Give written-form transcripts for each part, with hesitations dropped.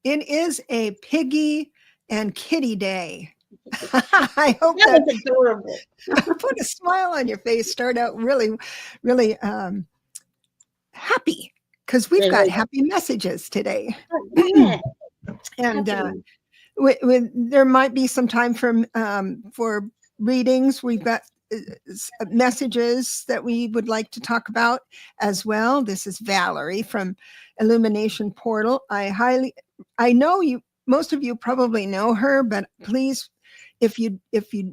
it is a piggy and kitty day. I hope That that was adorable. put a smile on your face. Start out really, really happy because we've got happy messages today. Yeah. And Happy. there might be some time for readings. We've got messages that we would like to talk about as well. This is Valerie from Illumination Portal. I know you, most of you probably know her, but please, if you're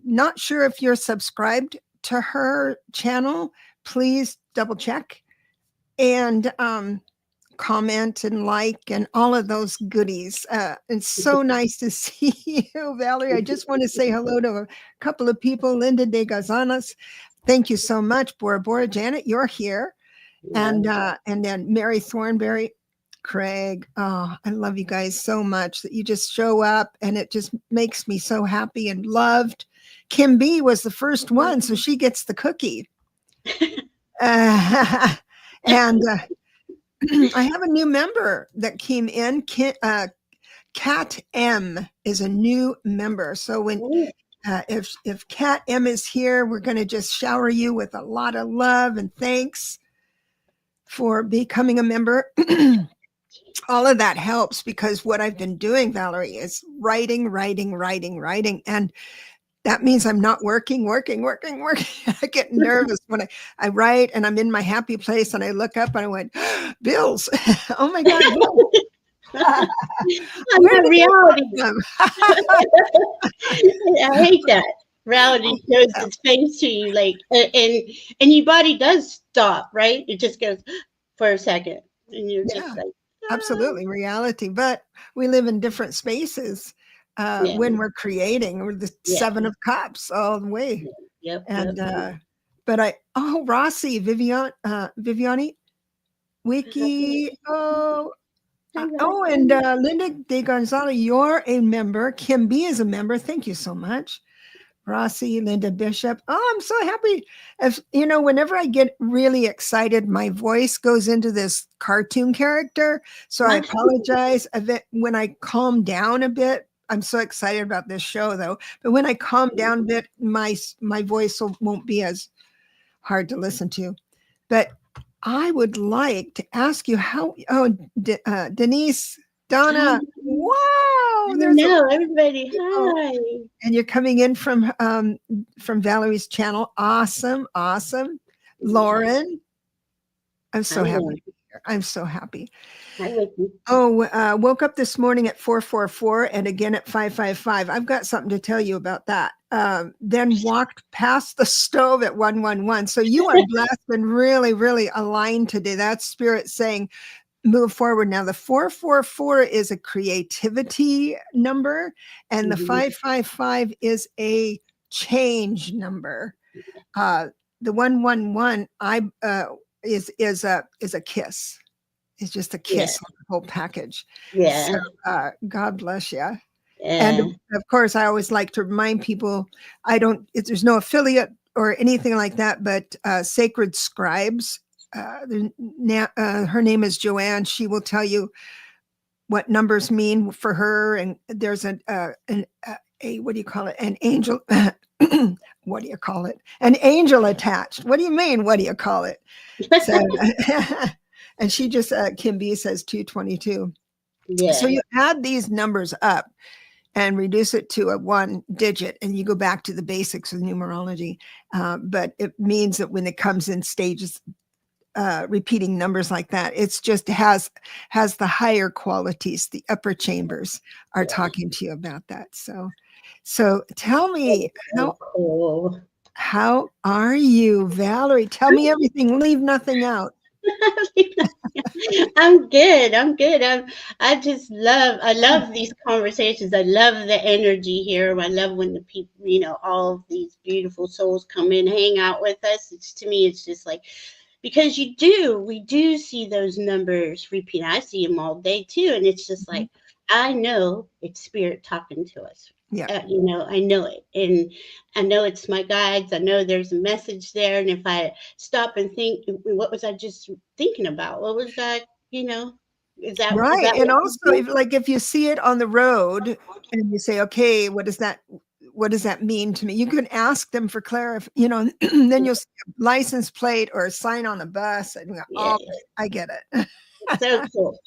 not sure if you're subscribed to her channel, please double check and comment and like and all of those goodies. It's so nice to see you, Valerie. I just want to say hello to a couple of people. Linda de Gazanas, thank you so much. Bora Bora, Janet, you're here. And then Mary Thornberry, Craig. Oh, I love you guys so much that you just show up, and it just makes me so happy and loved. Kim B was the first one, so she gets the cookie. And I have a new member that came in. Cat M is a new member. So when if Cat M is here, we're going to just shower you with a lot of love and thanks for becoming a member. All of that helps because what I've been doing, Valerie, is writing. And that means I'm not working. I get nervous when I write and I'm in my happy place and I look up and I went, bills. Oh my God. Where reality. I hate that. Reality shows its face to you, like, and your body does stop, right? It just goes for a second, and you're just like, absolutely reality. But we live in different spaces when we're creating. We're the Seven of Cups all the way. And but Rossi, Viviani, Wiki, and Linda de Gonzalo, you're a member. Kim B is a member. Thank you so much. Rossi, Linda Bishop. Oh, I'm so happy. If you know, whenever I get really excited, my voice goes into this cartoon character. So I apologize. When I calm down a bit, I'm so excited about this show though. But when I calm down a bit, my voice won't be as hard to listen to. But I would like to ask you how. Denise, Donna, wow! Everybody, hi! And you're coming in from Valerie's channel. Awesome. Lauren, I'm so happy. I'm so happy. Woke up this morning at 444 and again at 555. I've got something to tell you about that. Then walked past the stove at 111. So you are blessed and really, really aligned today. That's spirit saying, move forward. Now, the 444 is a creativity number, and the 555 is a change number. The 111 is a kiss. It's just a kiss on the whole package. So, God bless you. And of course, I always like to remind people, there's no affiliate or anything like that, but Sacred Scribes. Her name is Joanne. She will tell you what numbers mean for her. And there's a what do you call it? An angel. What do you call it? An angel attached. What do you mean? What do you call it? So, and she just, Kim B says 222. So you add these numbers up and reduce it to a one digit, and you go back to the basics of numerology. But it means that when it comes in stages, repeating numbers like that, it's just has the higher qualities. The upper chambers are talking to you about that. So tell me, how are you, Valerie? Tell me everything. Leave nothing out. I'm good. I love these conversations. I love the energy here. I love when the people, all of these beautiful souls come in, hang out with us. To me, it's just like, because we do see those numbers repeat. I see them all day too. And it's just like, I know it's spirit talking to us. Yeah. I know it. And I know it's my guides. I know there's a message there. And if I stop and think, what was I just thinking about? What was that, Is that Right. what And you also, do? if, like, if you see it on the road and you say, okay, what does that mean to me? You can ask them for then you'll see a license plate or a sign on the bus and you go, Yeah, oh, I get it. it's so cool.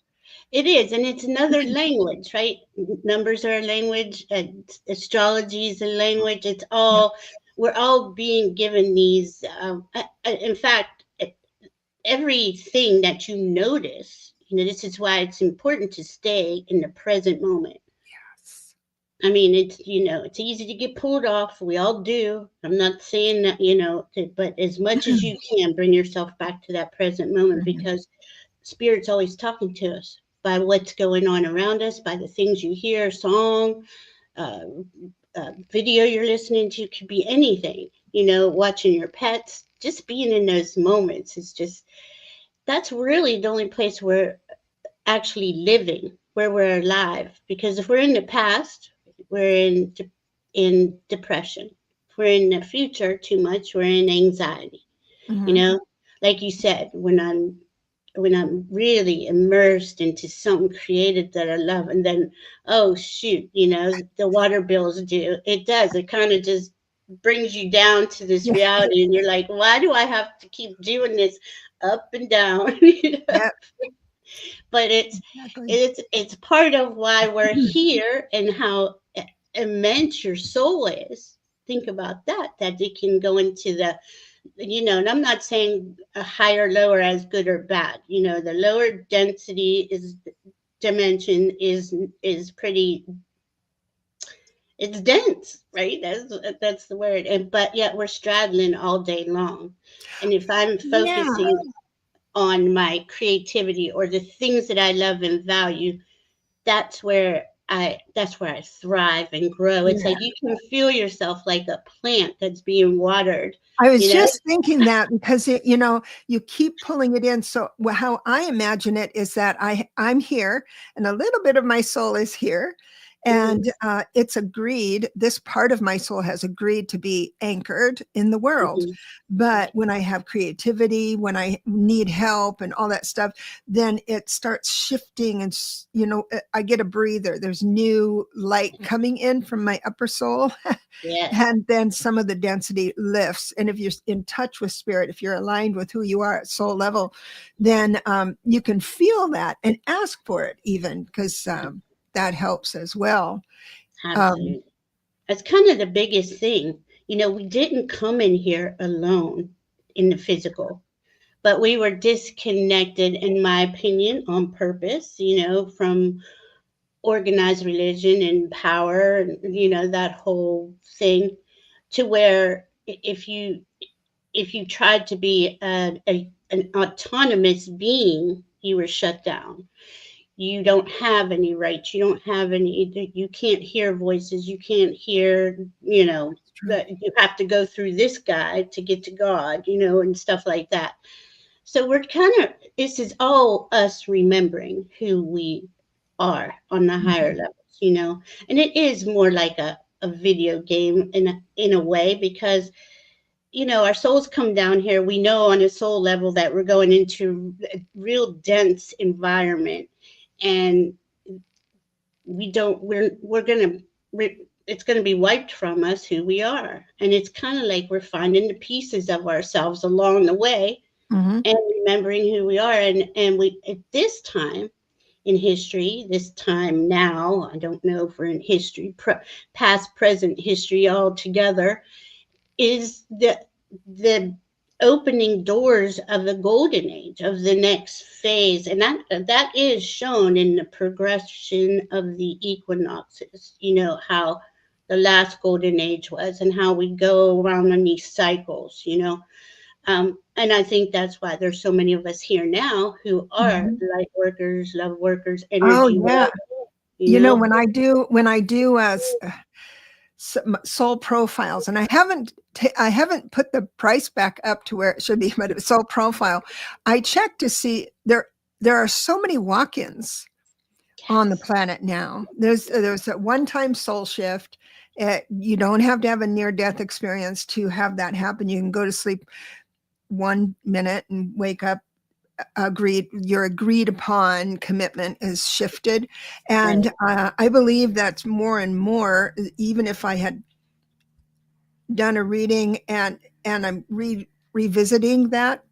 It is, and it's another language, right? Numbers are a language, and astrology is a language. It's Yeah. all we're all being given these. In fact, everything that you notice, this is why it's important to stay in the present moment. I mean, it's easy to get pulled off. We all do. I'm not saying that, but as much as you can, bring yourself back to that present moment Mhm. because Spirit's always talking to us by what's going on around us, by the things you hear, song, uh, video you're listening to, could be anything, watching your pets, just being in those moments is just, that's really the only place we're actually living, where we're alive. Because if we're in the past, we're in depression. If we're in the future too much, we're in anxiety. You Mhm. know, like you said, when I'm really immersed into something created that I love, and then oh shoot, the water bills due. It does. It kind of just brings you down to this Yeah. reality, and you're like, why do I have to keep doing this up and down? Yeah. But it's Exactly. it's it's part of why we're here and how immense your soul is. Think about that it can go into and I'm not saying a higher lower as good or bad. The lower density is dimension is pretty, it's dense, right? That's the word. And but yet we're straddling all day long. And if I'm Yeah. focusing on my creativity or the things that I love and value, that's where I thrive and grow. It's Yeah. like you can feel yourself like a plant that's being watered, I was you know? just thinking that because you keep pulling it in. So how I imagine it is that I'm here and a little bit of my soul is here. Mhm, And it's agreed, this part of my soul has agreed to be anchored in the world. mhm, But right. when I have creativity, when I need help and all that stuff, then it starts shifting and, I get a breather. There's new light coming in from my upper soul. Yes, And then some of the density lifts. And if you're in touch with spirit, if you're aligned with who you are at soul level, then you can feel that and ask for it, even because that helps as well. Um, absolutely. That's kind of the biggest thing. We didn't come in here alone in the physical, but we were disconnected, in my opinion, on purpose, from organized religion and power and, that whole thing, to where if you tried to be an autonomous being, you were shut down. You don't have any rights. You don't have any. You can't hear voices. You can't hear. That you have to go through this guy to get to God. And stuff like that. So we're kind of. This is all us remembering who we are on the higher mhm. levels. And it is more like a video game in a way, because our souls come down here. We know on a soul level that we're going into a real dense environment, and we don't. We're gonna. It's going to be wiped from us who we are, and it's kind of like we're finding the pieces of ourselves along the way, Mhm. and remembering who we are. And we at this time in history, this time now. I don't know if we're in history, past, present history all together, is the opening doors of the golden age of the next phase, and that is shown in the progression of the equinoxes. How the last golden age was and how we go around in these cycles. And I think that's why there's so many of us here now who are Mhm. light workers, love workers, Oh energy yeah. workers. you know When I do soul profiles, and I haven't put the price back up to where it should be, but it's soul profile. I checked to see there are so many walk-ins on the yes. planet now. There's a one-time soul shift. You don't have to have a near-death experience to have that happen. You can go to sleep 1 minute and wake up your agreed upon commitment is shifted. And I believe that's more and more, even if I had done a reading and I'm revisiting that,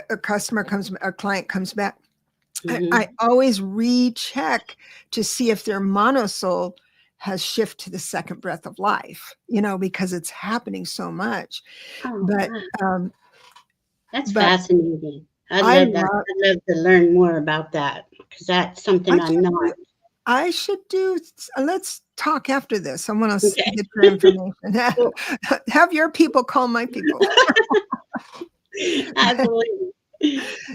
a client comes back, I always recheck to see if their monosoul has shifted to the second breath of life, because it's happening so much. Oh, But wow. That's but fascinating. I'd I love that. love I'd love to learn more about that because that's something I'm not. I should do. Let's talk after this. I want to Okay. get your information. Cool. Have your people call my people. Absolutely.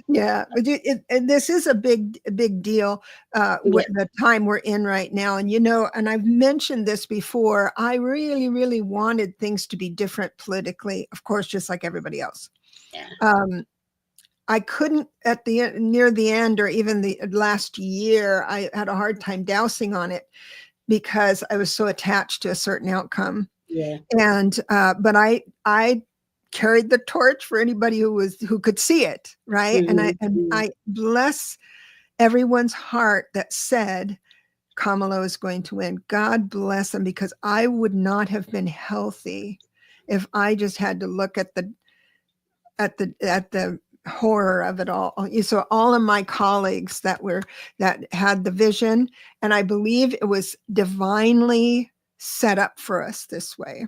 Yeah, but and this is a big deal. Yeah. The time we're in right now, and I've mentioned this before. I really, really wanted things to be different politically, of course, just like everybody else. Yeah. I couldn't near the end, or even the last year, I had a hard time dousing on it because I was so attached to a certain outcome. Yeah. And but I carried the torch for anybody who could see it, right? And I bless everyone's heart that said Kamala is going to win. God bless them, because I would not have been healthy if I just had to look at the horror of it all. So all of my colleagues that had the vision, and I believe it was divinely set up for us this way.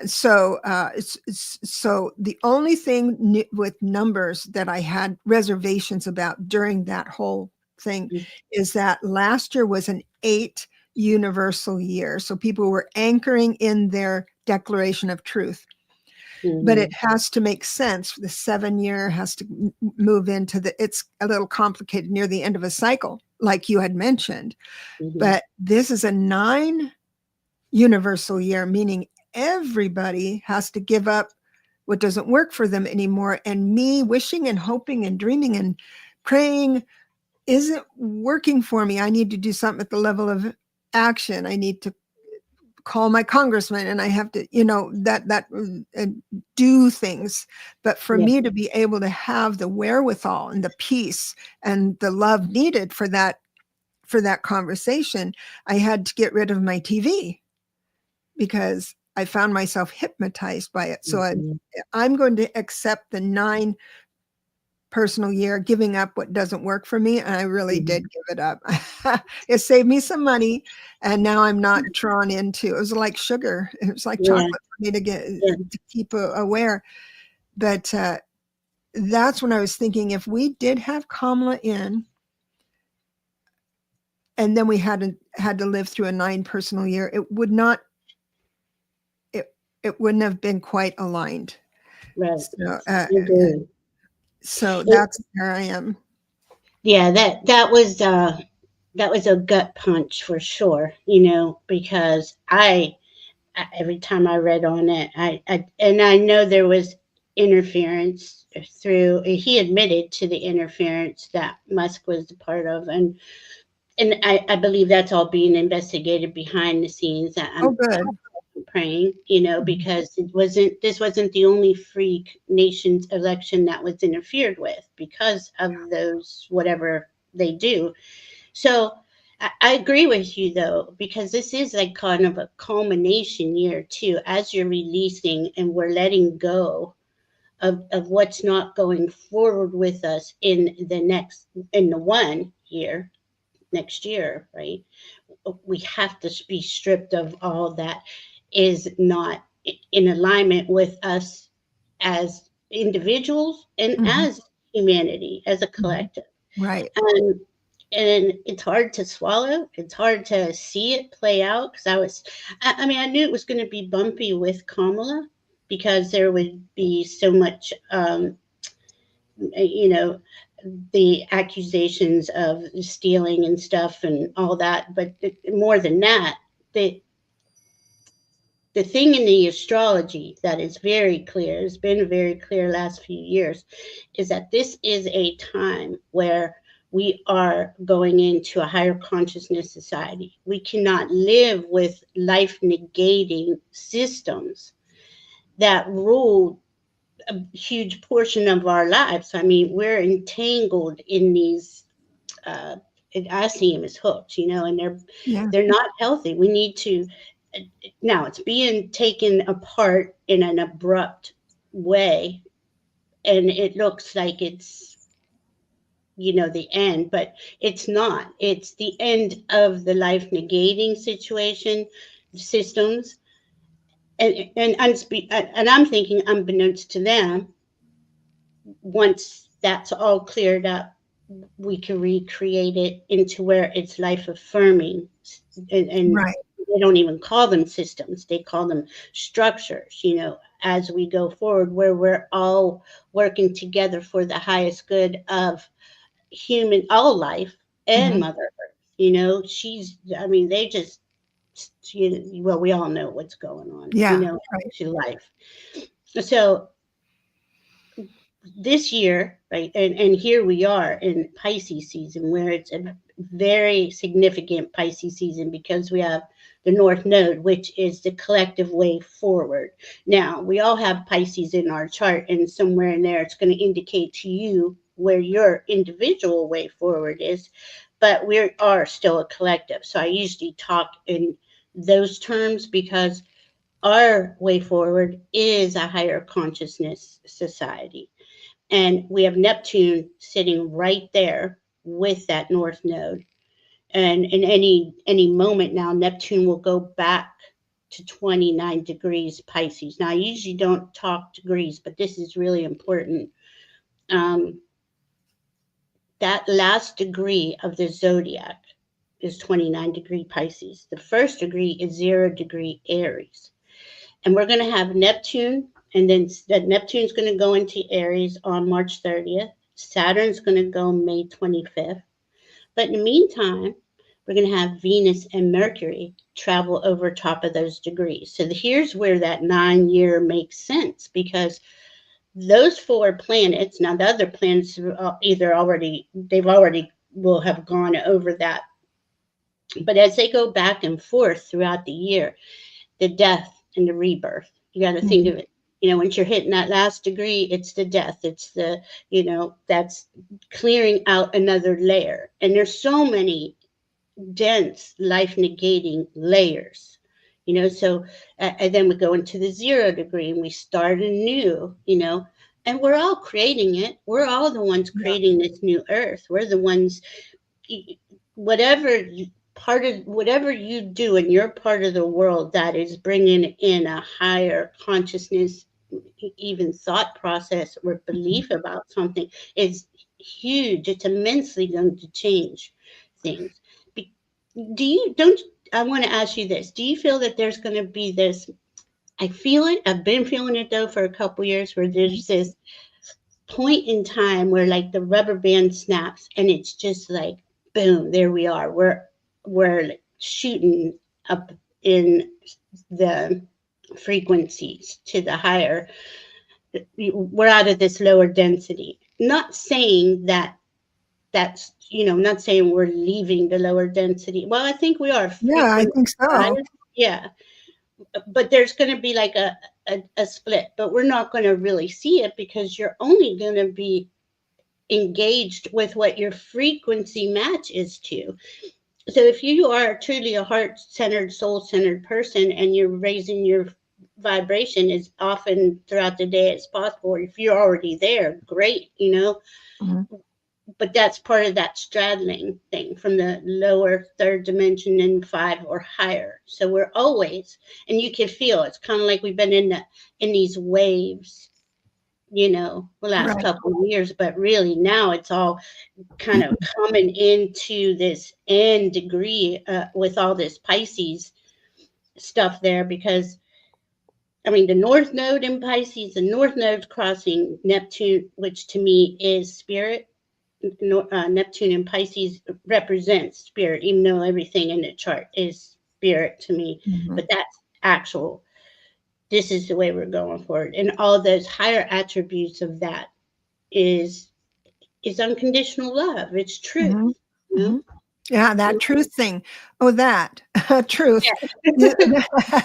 So the only thing with numbers that I had reservations about during that whole thing is that last year was an 8 universal year. So people were anchoring in their declaration of truth. But it has to make sense. The 7-year has to move into it's a little complicated near the end of a cycle, like you had mentioned. But this is a 9 universal year, meaning everybody has to give up what doesn't work for them anymore. And me wishing and hoping and dreaming and praying isn't working for me. I need to do something at the level of action. I need to call my congressman, and I have to, do things. But for me to be able to have the wherewithal and the peace and the love needed for that conversation, I had to get rid of my TV, because I found myself hypnotized by it. So I'm going to accept the 9 personal year, giving up what doesn't work for me. And I really did give it up. It saved me some money. And now I'm not drawn into, it was like sugar. It was like chocolate for me to keep aware. But that's when I was thinking, if we did have Kamala in, and then we had to live through a 9 personal year, it would not, it wouldn't have been quite aligned. Right. So that's where I am. Yeah, that was a gut punch for sure, because every time I read on it, I know there was interference through, he admitted to the interference that Musk was a part of, and I believe that's all being investigated behind the scenes. I'm praying, because this wasn't the only free nation's election that was interfered with because of those, whatever they do. So I agree with you, though, because this is like kind of a culmination year too, as you're releasing and we're letting go of what's not going forward with us in the 1 year, next year, right? We have to be stripped of all that is not in alignment with us as individuals and as humanity, as a collective. Right. And it's hard to swallow. It's hard to see it play out, because I mean, I knew it was going to be bumpy with Kamala, because there would be so much, the accusations of stealing and stuff and all that. But more than that, the thing in the astrology that is very clear, has been very clear last few years, is that this is a time where we are going into a higher consciousness society. We cannot live with life negating systems that rule a huge portion of our lives. I mean, we're entangled in these. Uh, I see them as hooks, and Yeah. they're not healthy. We need to. Now it's being taken apart in an abrupt way, and it looks like it's the end, but it's not. It's the end of the life negating situation systems, and I'm thinking, unbeknownst to them, once that's all cleared up, we can recreate it into where it's life affirming, and Right. they don't even call them systems, they call them structures, as we go forward, where we're all working together for the highest good of human, all life, and Hmm. Mother Earth. I mean, they just, well, we all know what's going on, Yeah. Right. to life. So this year, right, and here we are in Pisces season, where it's a very significant Pisces season because we have the North Node, which is the collective way forward. Now, we all have Pisces in our chart, and somewhere in there, it's going to indicate to you where your individual way forward is, but we are still a collective. So I usually talk in those terms because our way forward is a higher consciousness society, and we have Neptune sitting right there with that North Node. And in any moment now, Neptune will go back to 29 degrees Pisces. Now, I usually don't talk degrees, but this is really important. Um, that last degree of the zodiac is 29-degree Pisces. The first degree is 0-degree Aries. And we're going to have Neptune, and then that Neptune's going to go into Aries on March 30th. Saturn's going to go May 25th. But in the meantime, we're going to have Venus and Mercury travel over top of those degrees. So here's where that 9-year makes sense, because those four planets, now the other planets they've already will have gone over that. But as they go back and forth throughout the year, the death and the rebirth. You got to think Hmm. of it. Once you're hitting that last degree, it's the death. It's that's clearing out another layer. And there's so many dense life negating layers. So and then we go into the 0 degree and we start anew. And we're all creating it. We're all the ones Yeah. creating this new earth. We're the ones, whatever part of whatever you do in your part of the world that is bringing in a higher consciousness, even thought process or Mhm. belief about something, is huge. It's immensely going to change things. Do you don't I want to ask you this, do you feel that there's going to be this? I feel it, I've been feeling it though for a couple years, where there's this point in time where like the rubber band snaps and it's just like boom, there we are. We're like shooting up in the frequencies to the higher. We're out of this lower density. Not saying that that's not saying we're leaving the lower density. Well, I think we are Yeah, I frequency think so. wise. Yeah, but there's going to be like a split, but we're not going to really see it because you're only going to be engaged with what your frequency match is to. So if you are truly a heart-centered, soul-centered person and you're raising your vibration as often throughout the day as possible, or if you're already there, great, Mhm. but that's part of that straddling thing from the lower third dimension and 5 or higher. So we're always, and you can feel it's kind of like we've been in these waves, the last Right. couple of years, but really now it's all kind of coming into this end degree with all this Pisces stuff there, because I mean the North Node in Pisces, the North Node's crossing Neptune, which to me is spirit. Neptune in Pisces represents spirit, even though everything in the chart is spirit to me. Mhm. But that's actual. This is the way we're going forward, and all those higher attributes of that is unconditional love. It's truth. Mhm. You know? Mhm. Yeah, that truth thing. Oh, that truth. Yeah.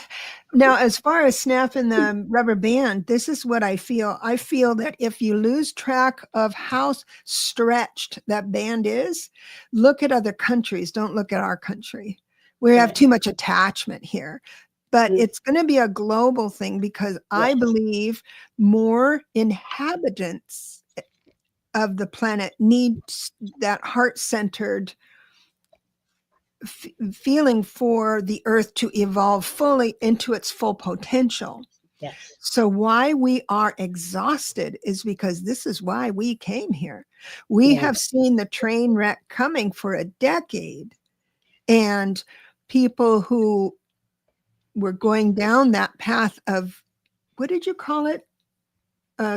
Now, as far as snapping the rubber band, this is what I feel. I feel that if you lose track of how stretched that band is, look at other countries. Don't look at our country. We have Right. too much attachment here. But Mm, it's going to be a global thing because I yes. believe more inhabitants of the planet need that heart-centered feeling for the earth to evolve fully into its full potential. Yes. So why we are exhausted is because this is why we came here. We Yeah. have seen the train wreck coming for a decade, and people who were going down that path of, what did you call it?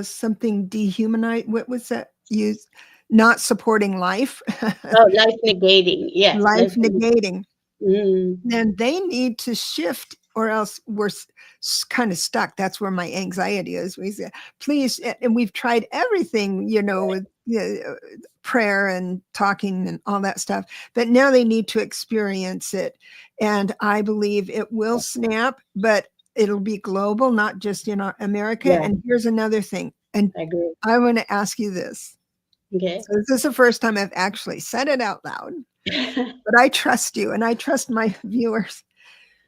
Something dehumanized. What was that used? Not supporting life. Oh, life negating. Yes. Life negating. Mm, Then they need to shift, or else we're kind of stuck. That's where my anxiety is. We say, please, and we've tried everything, with prayer and talking and all that stuff, but now they need to experience it. And I believe it will snap, but it'll be global, not just in America. yeah. And here's another thing, and I agree. I want to ask you this. Okay. So this is the first time I've actually said it out loud, but I trust you and I trust my viewers.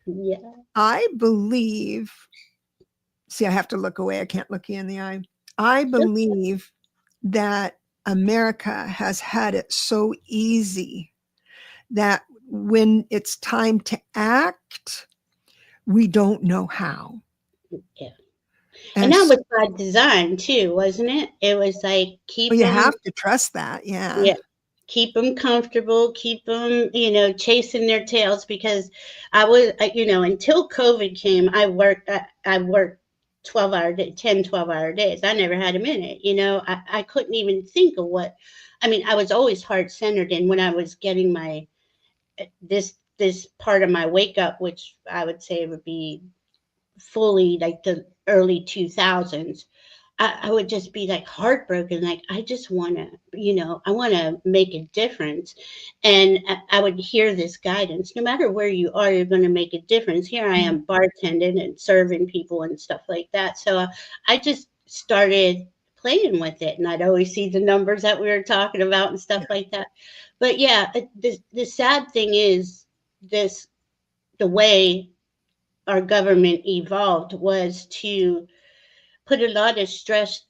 Yeah. I believe, see, I have to look away. I can't look you in the eye. I believe that America has had it so easy that when it's time to act, we don't know how. Yeah. And And that so, was by design too, wasn't it? It was like well, keep you them, have to trust that. Yeah. yeah, keep them comfortable, keep them, chasing their tails because until COVID came, I worked 12-hour, 10, 12-hour days. I never had a minute, I couldn't even think of I was always heart centered. And when I was getting this part of my wake up, which I would say would be fully like the early 2000s, I would just be like heartbroken. Like, I just want to, I want to make a difference. And I would hear this guidance, no matter where you are, you're going to make a difference. Here I am bartending and serving people and stuff like that. So I just started playing with it, and I'd always see the numbers that we were talking about and stuff like that. But yeah, the sad thing is this, the way our government evolved was to put a lot of stress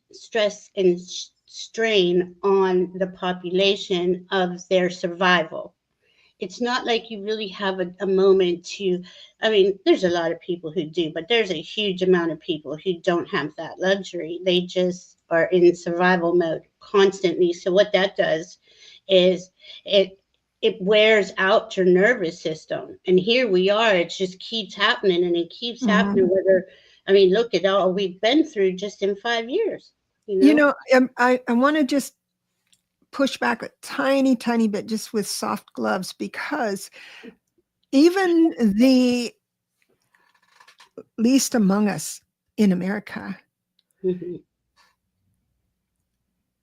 and strain on the population of their survival. It's not like you really have a moment to, there's a lot of people who do, but there's a huge amount of people who don't have that luxury. They just are in survival mode constantly. So what that does is it it wears out your nervous system. And here we are, it just keeps happening and it keeps happening. Mhm. Whether, look at all we've been through just in 5 years, you You know? know, I want to just push back a tiny, tiny bit just with soft gloves, because even the least among us in America, Mhm.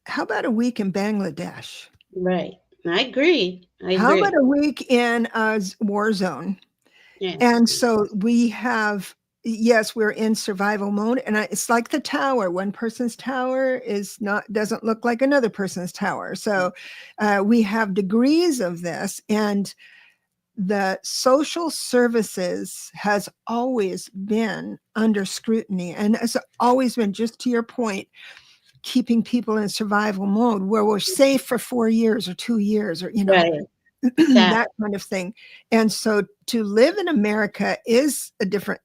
how about a week in Bangladesh? Right. I agree. I How about agree. a week in a war zone? Yes. And so we have, yes, we're in survival mode. And it's like the tower. One person's tower doesn't look like another person's tower. So we have degrees of this. And the social services has always been under scrutiny, and has always been, just to your point, keeping people in survival mode where we're safe for 4 years or 2 years, or Right. Sad. that kind of thing. And so to live in America is a different,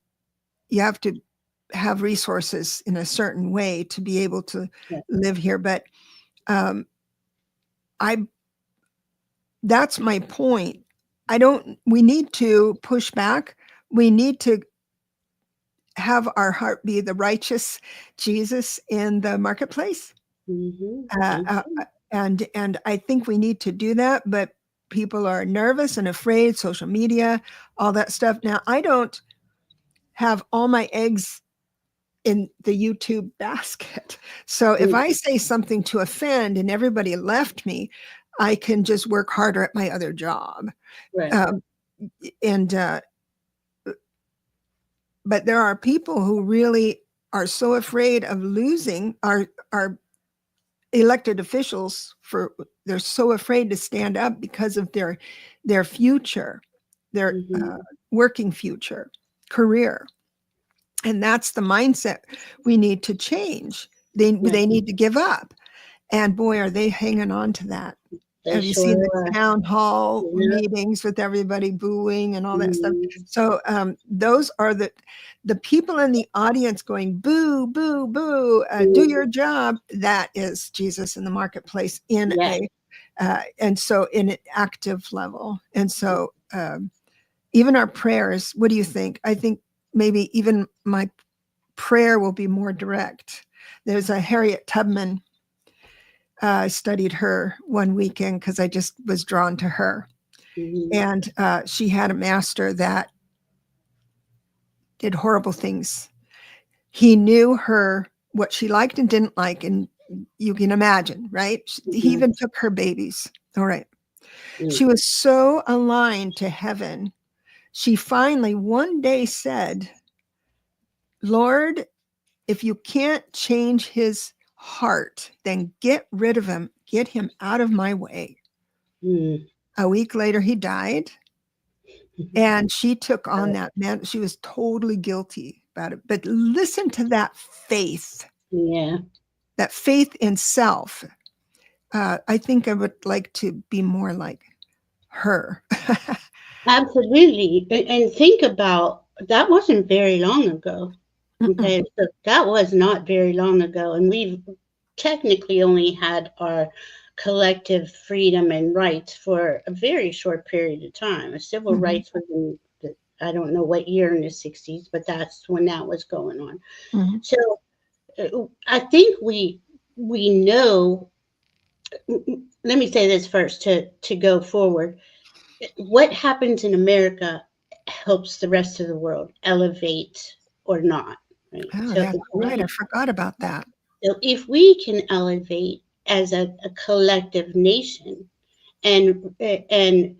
you have to have resources in a certain way to be able to Yeah. live here. But um, I that's my point. We need to push back. We need to have our heart be the righteous Jesus in the marketplace. Hmm. Uh, uh, and I think we need to do that, but people are nervous and afraid, social media, all that stuff. Now, I don't have all my eggs in the YouTube basket. So if I say something to offend and everybody left me, I can just work harder at my other job. Right. And but there are people who really are so afraid of losing our elected officials. They're so afraid to stand up because of their future, their working future, career. And that's the mindset we need to change. They need to give up. And boy, are they hanging on to that. Have you seen the town hall meetings with everybody booing and all that stuff? So those are the people in the audience going, boo, boo, boo, do your job. That is Jesus in the marketplace in and so in an active level. And so even our prayers, what do you think? I think maybe even my prayer will be more direct. There's a Harriet Tubman. I studied her one weekend because I just was drawn to her. And she had a master that did horrible things. He knew her, what she liked and didn't like. And you can imagine, right? He even took her babies. All right. She was so aligned to heaven. She finally one day said, Lord, if you can't change his heart, then get rid of him. Get him out of my way. A week later, he died. And she took on that man. She was totally guilty about it. But listen to that faith. Yeah. That faith in self. I think I would like to be more like her. Absolutely. And think about, that wasn't very long ago. Okay. So that was not very long ago. And we've technically only had our collective freedom and rights for a very short period of time. Civil rights was in I don't know what year in the 60s, but that's when that was going on. So I think we know, let me say this first to go forward. What happens in America helps the rest of the world elevate or not. Right? Oh, that's right. I forgot about that. So if we can elevate as a collective nation, and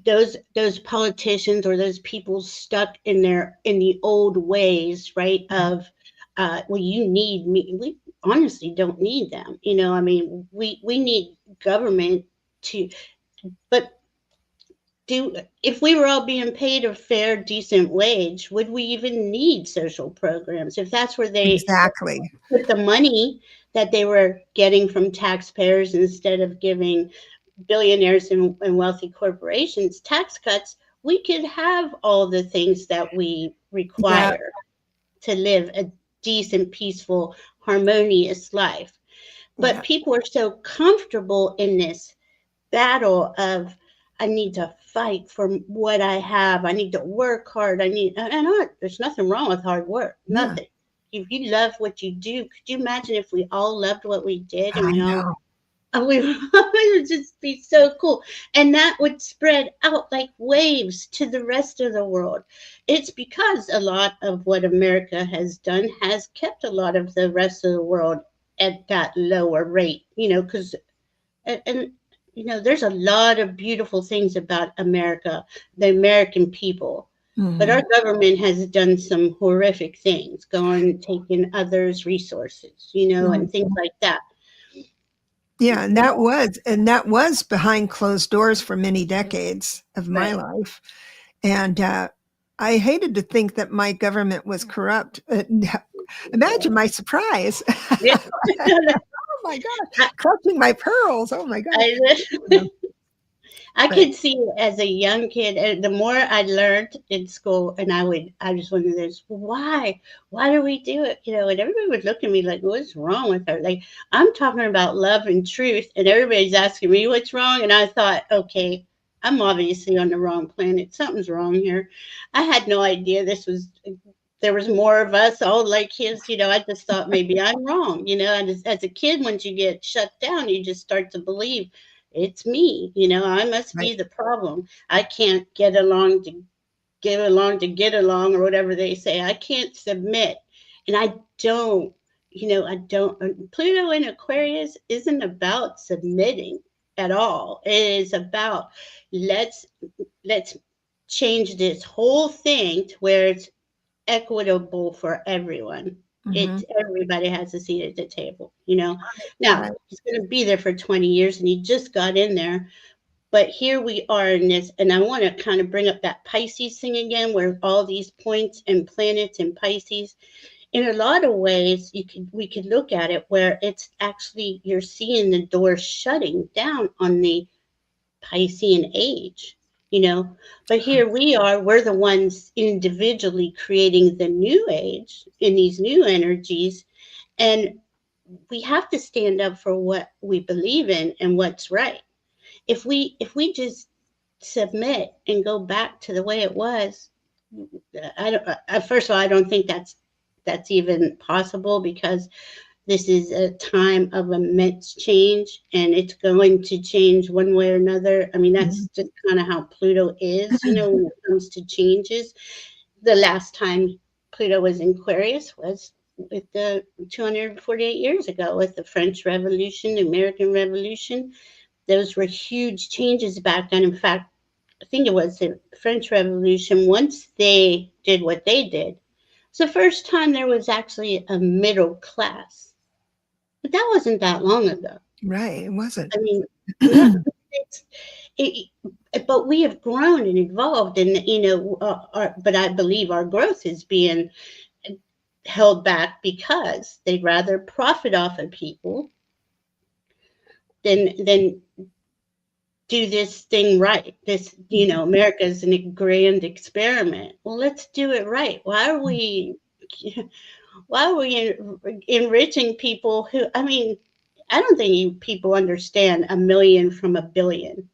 those politicians or those people stuck in the old ways, right? Of well, you need me. We honestly don't need them. I mean, we need government to, but if we were all being paid a fair, decent wage, would we even need social programs? If that's where they put the money that they were getting from taxpayers instead of giving billionaires and wealthy corporations tax cuts, we could have all the things that we require to live a decent, peaceful, harmonious life. But people are so comfortable in this battle of, I need to fight for what I have. I need to work hard. There's nothing wrong with hard work. Nothing. If you love what you do, could you imagine if we all loved what we did and we would just be so cool. And that would spread out like waves to the rest of the world. It's because a lot of what America has done has kept a lot of the rest of the world at that lower rate, because, and there's a lot of beautiful things about America, the American people. But our government has done some horrific things, taking others' resources, and things like that. Yeah, and that was behind closed doors for many decades of my life. And I hated to think that my government was corrupt. Imagine my surprise. Oh my God, clutching my pearls. Oh my God. I could see as a young kid, the more I learned in school, and I just wondered this, why do we do it? And everybody would look at me like, what's wrong with her? Like, I'm talking about love and truth, and everybody's asking me what's wrong. And I thought, okay, I'm obviously on the wrong planet. Something's wrong here. I had no idea there was more of us all like his, I just thought maybe I'm wrong, and as a kid, once you get shut down, you just start to believe it's me, I must be the problem. I can't get along to get along, or whatever they say. I can't submit. And I don't, Pluto in Aquarius isn't about submitting. at all. It is about let's let's change this whole thing to where it's equitable for everyone. Mhm. It's everybody has a seat at the table, you know. Now Right. he's going to be there for 20 years, and he just got in there. But here we are in this, and I want to kind of bring up that Pisces thing again, where all these points and planets in Pisces. In a lot of ways, we could look at it where it's actually you're seeing the door shutting down on the Piscean age, you know. But here we are, we're the ones individually creating the new age in these new energies, and we have to stand up for what we believe in and what's right. If we just submit and go back to the way it was, I don't. First of all, I don't think that's even possible because this is a time of immense change, and it's going to change one way or another. I mean, that's Mhm. just kind of how Pluto is, you know, when it comes to changes. The last time Pluto was in Aquarius was with the 248 years ago with the French Revolution, the American Revolution. Those were huge changes back then. In fact, I think it was the French Revolution. Once they did what they did, it's the first time there was actually a middle class. But that wasn't that long ago. Right. It wasn't. I mean, no, it's, it, but we have grown and evolved, and you know, but I believe our growth is being held back because they'd rather profit off of people than do this thing right. This, you know, America's a grand experiment. Well, let's do it right. Why are we enriching people who, I mean, I don't think people understand a million from a billion,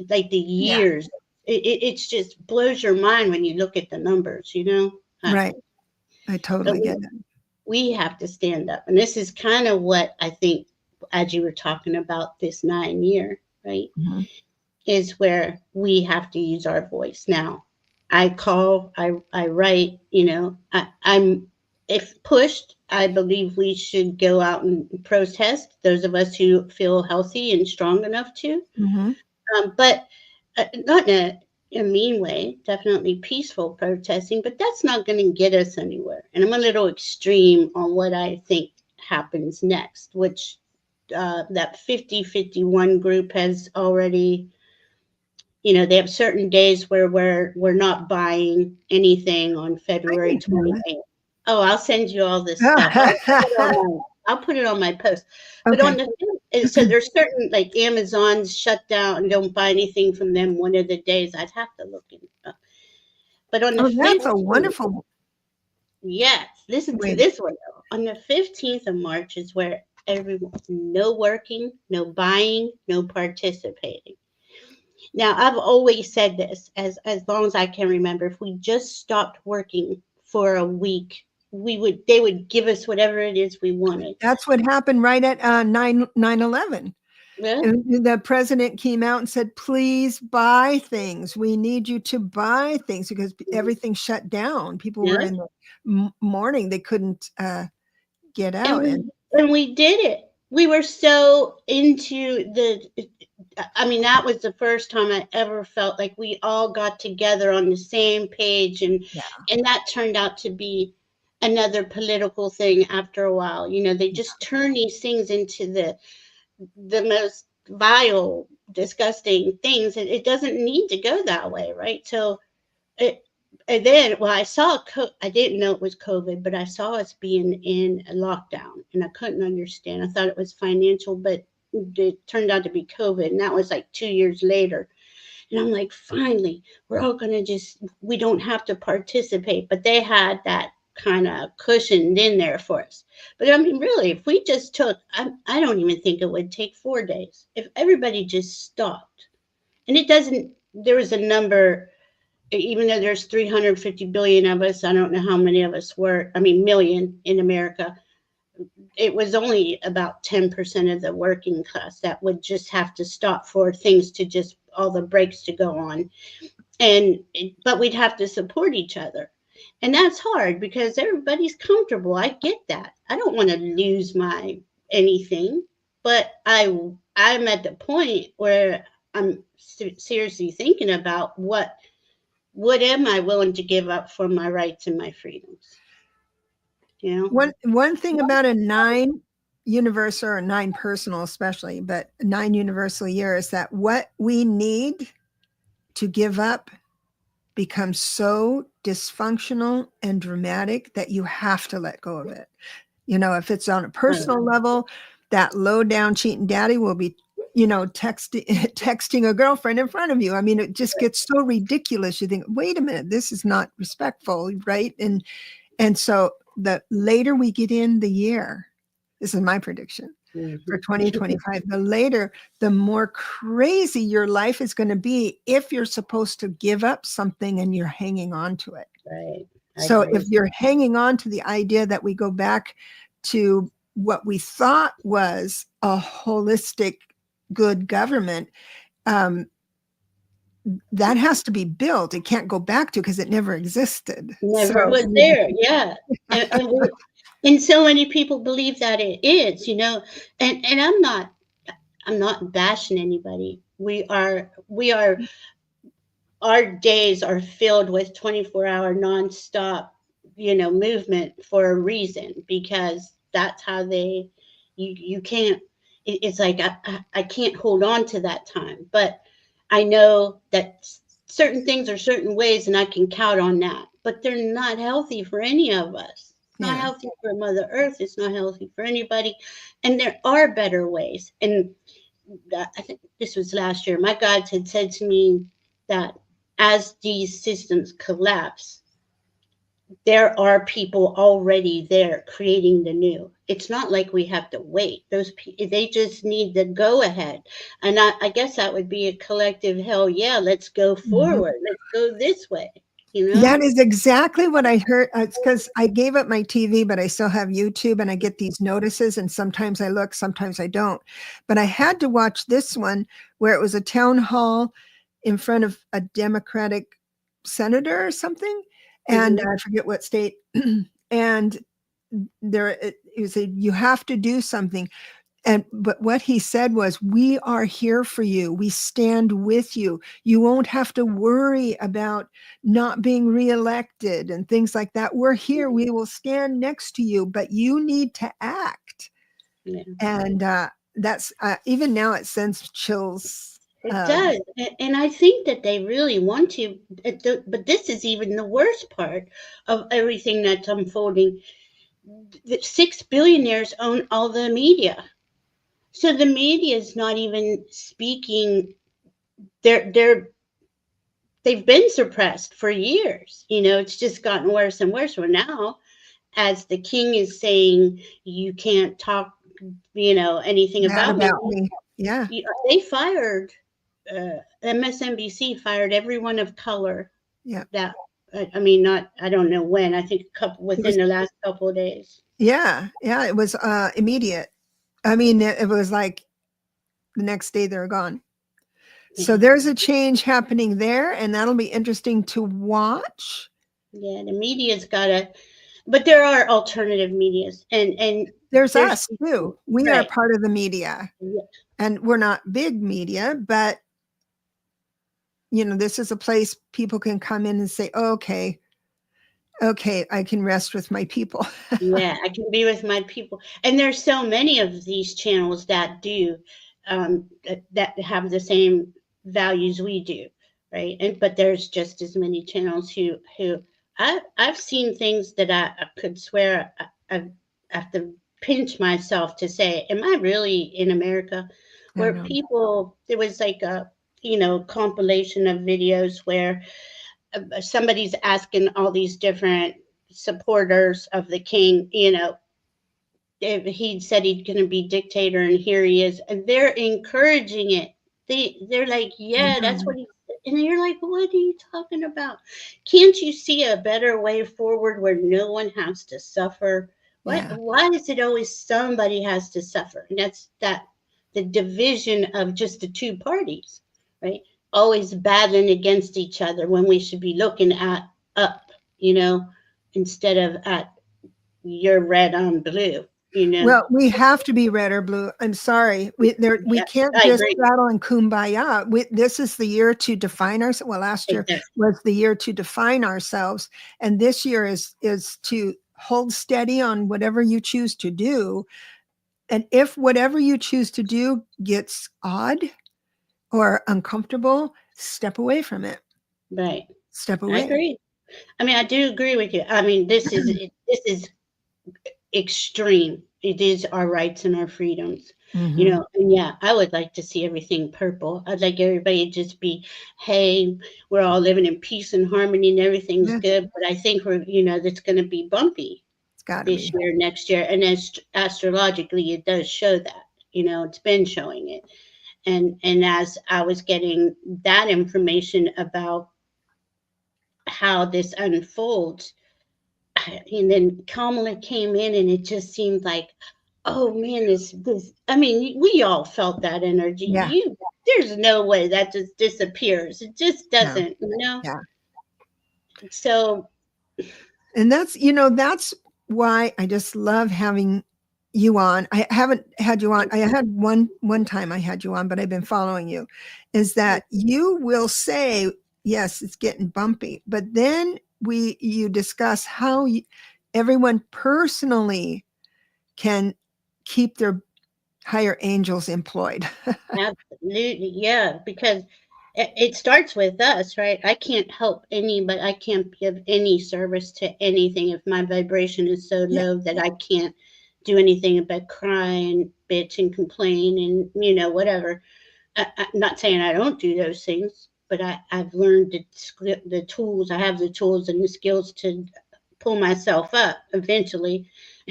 like the Yeah. years. It's just blows your mind when you look at the numbers, you know. Right. I But totally get it. we have to stand up, and this is kind of what I think, as you were talking about this 9 year, right, Mhm. is where we have to use our voice. Now I call, I write, you know, I'm, if pushed, I believe we should go out and protest, those of us who feel healthy and strong enough to, Mhm. but not in a mean way, definitely peaceful protesting, but that's not going to get us anywhere. And I'm a little extreme on what I think happens next, which that 50-51 group has already, you know, they have certain days where we're not buying anything on I February didn't know 28th. Oh, I'll send you all this stuff. that. I'll put it on my post. But on Okay. the, and so there's certain, like Amazon's shut down and don't buy anything from them one of the days. I'd have to look it up. But on the Oh, that's a 15th, wonderful yes, listen to way. this one though. On the 15th of March is where everyone, no working, no buying, no participating. Now, I've always said this as long as I can remember. If we just stopped working for a week, they would give us whatever it is we wanted. That's what happened right at 9/11. Yeah. And the president came out and said, "Please buy things. We need you to buy things," because everything shut down. People were Yeah. in the mourning. They couldn't get And out. we And and we did it. We were so into the, I mean, that was the first time I ever felt like we all got together on the same page, yeah, and that turned out to be another political thing after a while. You know, they just turn these things into the most vile, disgusting things. It doesn't need to go that way, right? So it, and then, well, I didn't know it was COVID, but I saw us being in a lockdown, and I couldn't understand. I thought it was financial, but it turned out to be COVID, and that was like 2 years later. And I'm like, finally, we're all gonna just, we don't have to participate. But they had that kind of cushioned in there for us. But I mean, really, if we just took, I don't even think it would take 4 days. If everybody just stopped, and it doesn't, there was a number, even though there's 350 billion of us, I don't know how many of us were, I mean, million in America, it was only about 10% of the working class that would just have to stop for things to just, all the brakes to go on. But we'd have to support each other. And that's hard because everybody's comfortable. I get that. I don't want to lose my anything. but I'm at the point where I'm seriously thinking about what am I willing to give up for my rights and my freedoms? You know? One thing about a 9 universal or 9 personal especially, but 9 universal year is that what we need to give up becomes so dysfunctional and dramatic that you have to let go of it. You know, if it's on a personal level, that low down cheating daddy will be, texting a girlfriend in front of you. I mean, it just gets so ridiculous. You think, wait a minute, this is not respectful, right? And so the later we get in the year, this is my prediction for 2025, the later, the more crazy your life is going to be if you're supposed to give up something and you're hanging on to it. Right. So if you're hanging on to the idea that we go back to what we thought was a holistic, good government, that has to be built. It can't go back to because it never existed. Never was there. Yeah. And so many people believe that it is, and I'm not bashing anybody. Our days are filled with 24-hour nonstop, movement for a reason, because that's how you can't, it's like, I can't hold on to that time, but I know that certain things are certain ways and I can count on that, but they're not healthy for any of us. It's not healthy for Mother Earth. It's not healthy for anybody. And there are better ways. And I think this was last year. My guides had said to me that as these systems collapse, there are people already there creating the new. It's not like we have to wait. They just need the go ahead. And I guess that would be a collective hell yeah, let's go forward. Let's go this way. That is exactly what I heard. It's because I gave up my TV, but I still have YouTube and I get these notices and sometimes I look, sometimes I don't. But I had to watch this one where it was a town hall in front of a Democratic senator or something. And I forget what state. And it was you have to do something. But what he said was, we are here for you. We stand with you. You won't have to worry about not being reelected and things like that. We're here. We will stand next to you, but you need to act. Yeah. And that's even now it sends chills. It does. And I think that they really want to. But this is even the worst part of everything that's unfolding. The 6 billionaires own all the media. So the media is not even speaking. They've been suppressed for years. It's just gotten worse and worse. Well, now, as the king is saying, you can't talk, anything about me. Yeah. They fired, MSNBC fired everyone of color. Yeah. That, I don't know when. I think within the last couple of days. Yeah. Yeah. It was immediate. It was like the next day they're gone. So there's a change happening there, and that'll be interesting to watch. Yeah, the media's but there are alternative medias, and there's us too. We are part of the media, and we're not big media, but this is a place people can come in and say, oh, okay, I can rest with my people. Yeah, I can be with my people. And there's so many of these channels that do, that have the same values we do, right? But there's just as many channels who I've seen things that I could swear I have to pinch myself to say, am I really in America? Where there was like a, compilation of videos where somebody's asking all these different supporters of the king, if he said he's going to be dictator, and here he is, and they're encouraging it. They're like, yeah, that's what he said. And you're like, what are you talking about? Can't you see a better way forward where no one has to suffer? Why is it always somebody has to suffer? And that's the division of just the two parties, right? Always battling against each other when we should be looking up, instead of at you're red, I'm blue, Well, we have to be red or blue. I'm sorry. We can't just battle and kumbaya. This is the year to define ourselves. Well, last year was the year to define ourselves. And this year is to hold steady on whatever you choose to do. And if whatever you choose to do gets odd or uncomfortable, step away from it. Right. Step away. I agree. I mean, I do agree with you. I mean, this is extreme. It is our rights and our freedoms, and yeah, I would like to see everything purple. I'd like everybody to just be, hey, we're all living in peace and harmony and everything's good. But I think that's going to be bumpy this year, next year. And astrologically, it does show that, it's been showing it. And as I was getting that information about how this unfolds, and then Kamala came in, and it just seemed like, oh man, this. I mean, we all felt that energy. Yeah. There's no way that just disappears. It just doesn't, Yeah. So, and that's why I just love having you on. I haven't had you on. I had one time I had you on, but I've been following you. Is that you will say, yes, it's getting bumpy, but then you discuss how everyone personally can keep their higher angels employed. Absolutely, yeah, because it starts with us, right? I can't help anybody. I can't give any service to anything if my vibration is so low that I can't do anything but cry and bitch and complain and whatever. I'm not saying I don't do those things, but I've learned the tools. I have the tools and the skills to pull myself up eventually.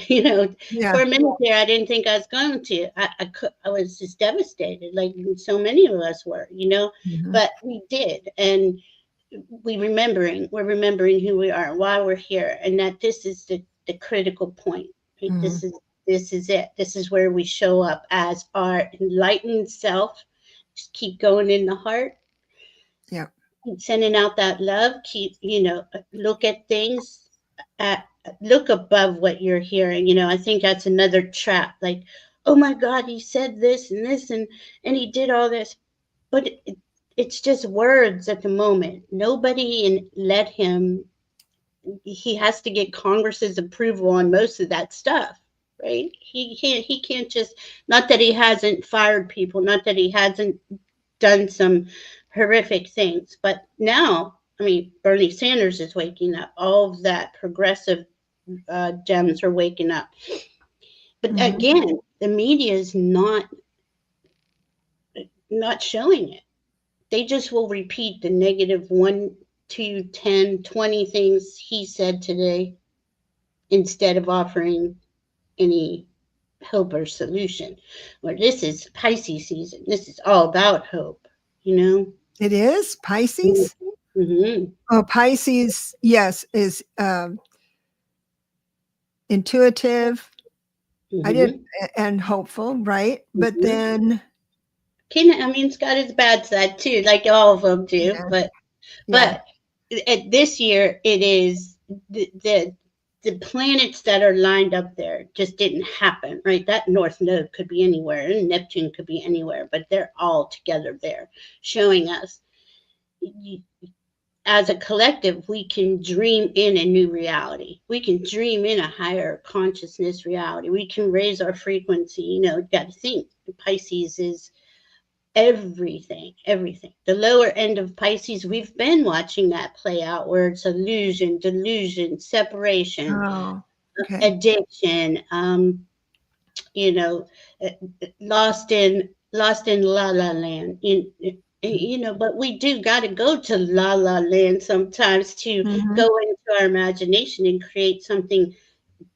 For a minute there, I didn't think I was going to. I was just devastated, like so many of us were, but we did. And we're remembering who we are, why we're here, and that this is the critical point. Right? This is it. This is where we show up as our enlightened self. Just keep going in the heart. Yeah. Keep sending out that love. Keep, look at things, look above what you're hearing. I think that's another trap. Like, oh my God, he said this and this and he did all this. But it's just words at the moment. Nobody let him. He has to get Congress's approval on most of that stuff. Right? He can't just, not that he hasn't fired people, not that he hasn't done some horrific things, but now, I mean, Bernie Sanders is waking up. All of that progressive gems are waking up. But again, the media is not showing it. They just will repeat the negative 1, 2, 10, 20 things he said today instead of offering any hope or solution. Well, this is Pisces season. This is all about hope, It is Pisces. Oh, Pisces, yes, is intuitive. I didn't, and hopeful, right? But then, it's got its bad side too, like all of them do. But this year it is the planets that are lined up there just didn't happen, right? That North Node could be anywhere, and Neptune could be anywhere, but they're all together there, showing us as a collective, we can dream in a new reality. We can dream in a higher consciousness reality. We can raise our frequency. You got to think Pisces is everything. The lower end of Pisces, we've been watching that play out where it's illusion, delusion, separation, addiction, lost in la la land. But we do got to go to la la land sometimes to go into our imagination and create something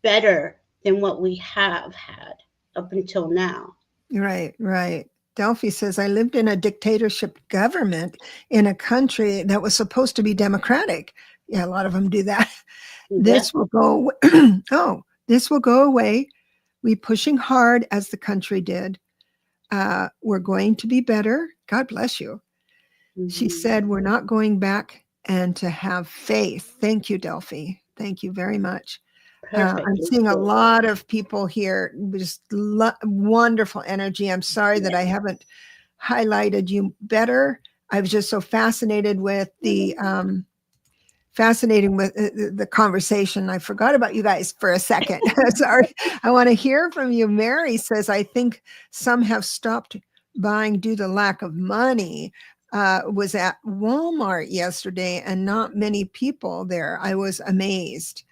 better than what we have had up until now. Right. Delphi says, I lived in a dictatorship government in a country that was supposed to be democratic. Yeah, a lot of them do that. This will go. This will go away. We pushing hard as the country did. We're going to be better. God bless you. She said, we're not going back, and to have faith. Thank you, Delphi. Thank you very much. Perfect. I'm seeing a lot of people here, just wonderful energy. I'm sorry that I haven't highlighted you better. I was just so fascinated with the conversation. I forgot about you guys for a second. Sorry. I want to hear from you. Mary says, I think some have stopped buying due to lack of money. Was at Walmart yesterday and not many people there. I was amazed.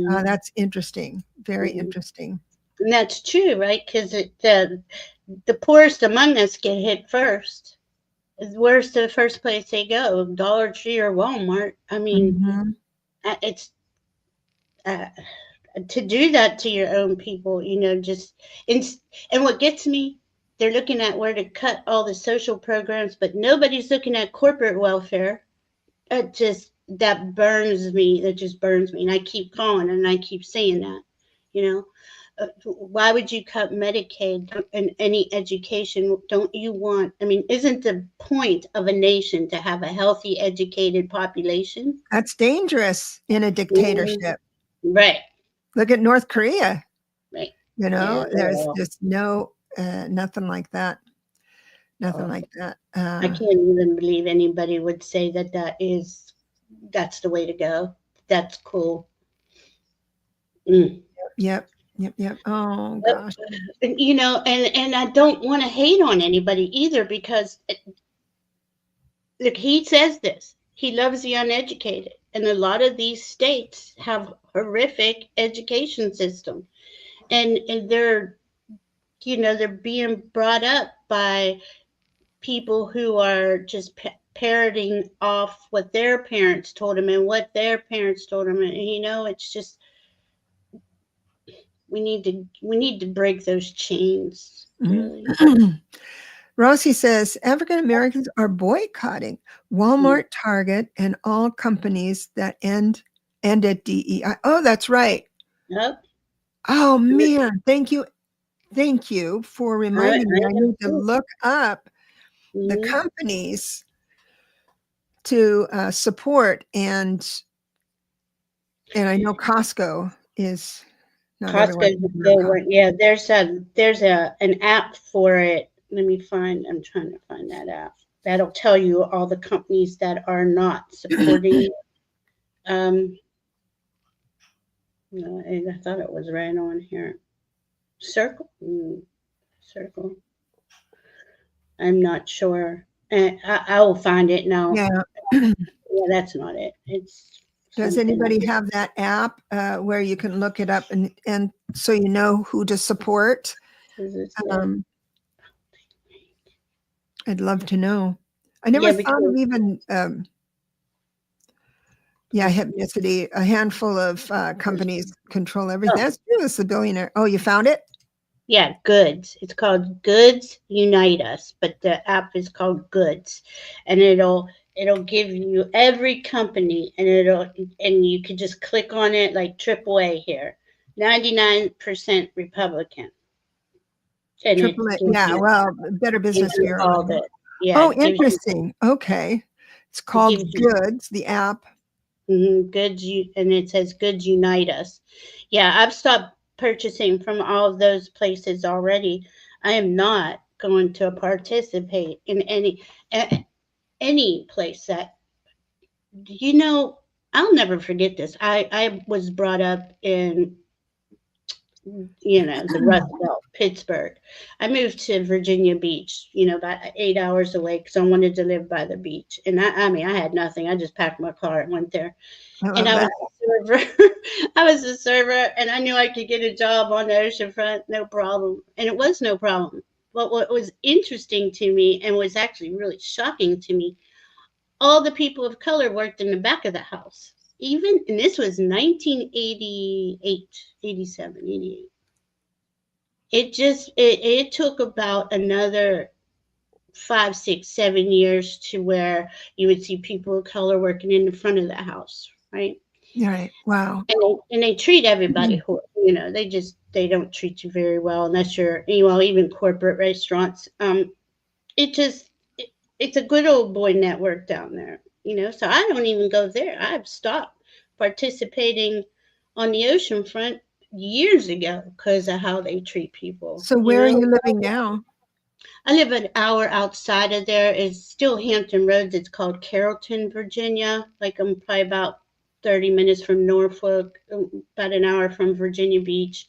That's interesting. Very interesting. And that's true, right? Because the poorest among us get hit first. Where's the first place they go? Dollar Tree or Walmart? I mean, it's to do that to your own people, just and what gets me, they're looking at where to cut all the social programs, but nobody's looking at corporate welfare. That burns me. That just burns me. And I keep calling and I keep saying that, why would you cut Medicaid and any education? Don't you want, I mean, isn't the point of a nation to have a healthy, educated population? That's dangerous in a dictatorship. Right. Look at North Korea. Right. There's just nothing like that. Nothing like that. I can't even believe anybody would say that's the way to go. That's cool. Yep. Oh gosh. And I don't want to hate on anybody either, because look, he says this. He loves the uneducated, and a lot of these states have horrific education system, and they're being brought up by people who are just parroting off what their parents told them and what their parents told them, and it's just we need to break those chains, really. Rosie says African Americans are boycotting Walmart, Target, and all companies that end at DEI. Oh, that's right. Yep. Oh man, thank you for reminding me. I need to look up the companies to support, and I know Costco is not everyone. Yeah, there's an app for it. I'm trying to find that app. That'll tell you all the companies that are not supporting. No, I thought it was right on here. Circle. I'm not sure. I will find it now. Yeah. Yeah, that's not it. Does anybody have that app where you can look it up and so you know who to support? I'd love to know. I never thought of even Hypnicity. A handful of companies control everything. That's true. It's the billionaire. Oh, you found it? Yeah, Goods. It's called Goods Unite Us, but the app is called Goods, and it'll give you every company, and you can just click on it like AAA here. 99% Republican. And AAA, well, Better Business Bureau. Yeah. Oh, interesting. Okay. It's called Goods, the app. Goods, and it says Goods Unite Us. Yeah, I've stopped purchasing from all of those places already. I am not going to participate in any place that, I'll never forget this. I was brought up in, the Rust Belt, Pittsburgh. I moved to Virginia Beach, about 8 hours away, because I wanted to live by the beach. And I had nothing. I just packed my car and went there. And I was a server. I was a server, and I knew I could get a job on the oceanfront, no problem. And it was no problem. But what was interesting to me, and was actually really shocking to me, all the people of color worked in the back of the house. And this was 1988, 87, 88. It took about another 5, 6, 7 years to where you would see people of color working in the front of the house, right? Right. Wow. And they treat everybody, they don't treat you very well unless you're, even corporate restaurants. It's a good old boy network down there, so I don't even go there. I've stopped participating on the ocean front years ago because of how they treat people. So You where are know, you living now? I live an hour outside of there. It's still Hampton Roads. It's called Carrollton, Virginia. Like I'm probably about 30 minutes from Norfolk, about an hour from Virginia Beach,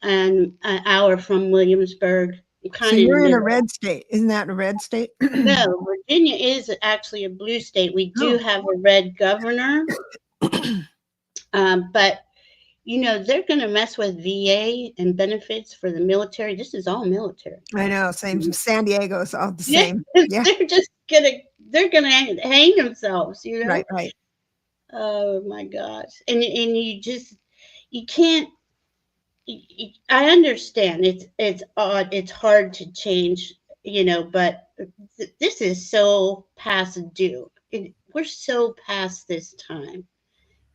and an hour from Williamsburg. So Kind of in the you're in a middle. red state. Isn't that a red state? No, Virginia is actually a blue state. We do Oh, have a red governor, but they're going to mess with VA and benefits for the military. This is all military. I know. Same. San Diego is all the Yeah, same. Yeah. they're just they're gonna hang themselves. Right. Right. Oh my gosh, and you can't. I understand it's odd. It's hard to change. But this is so past due. We're so past this time.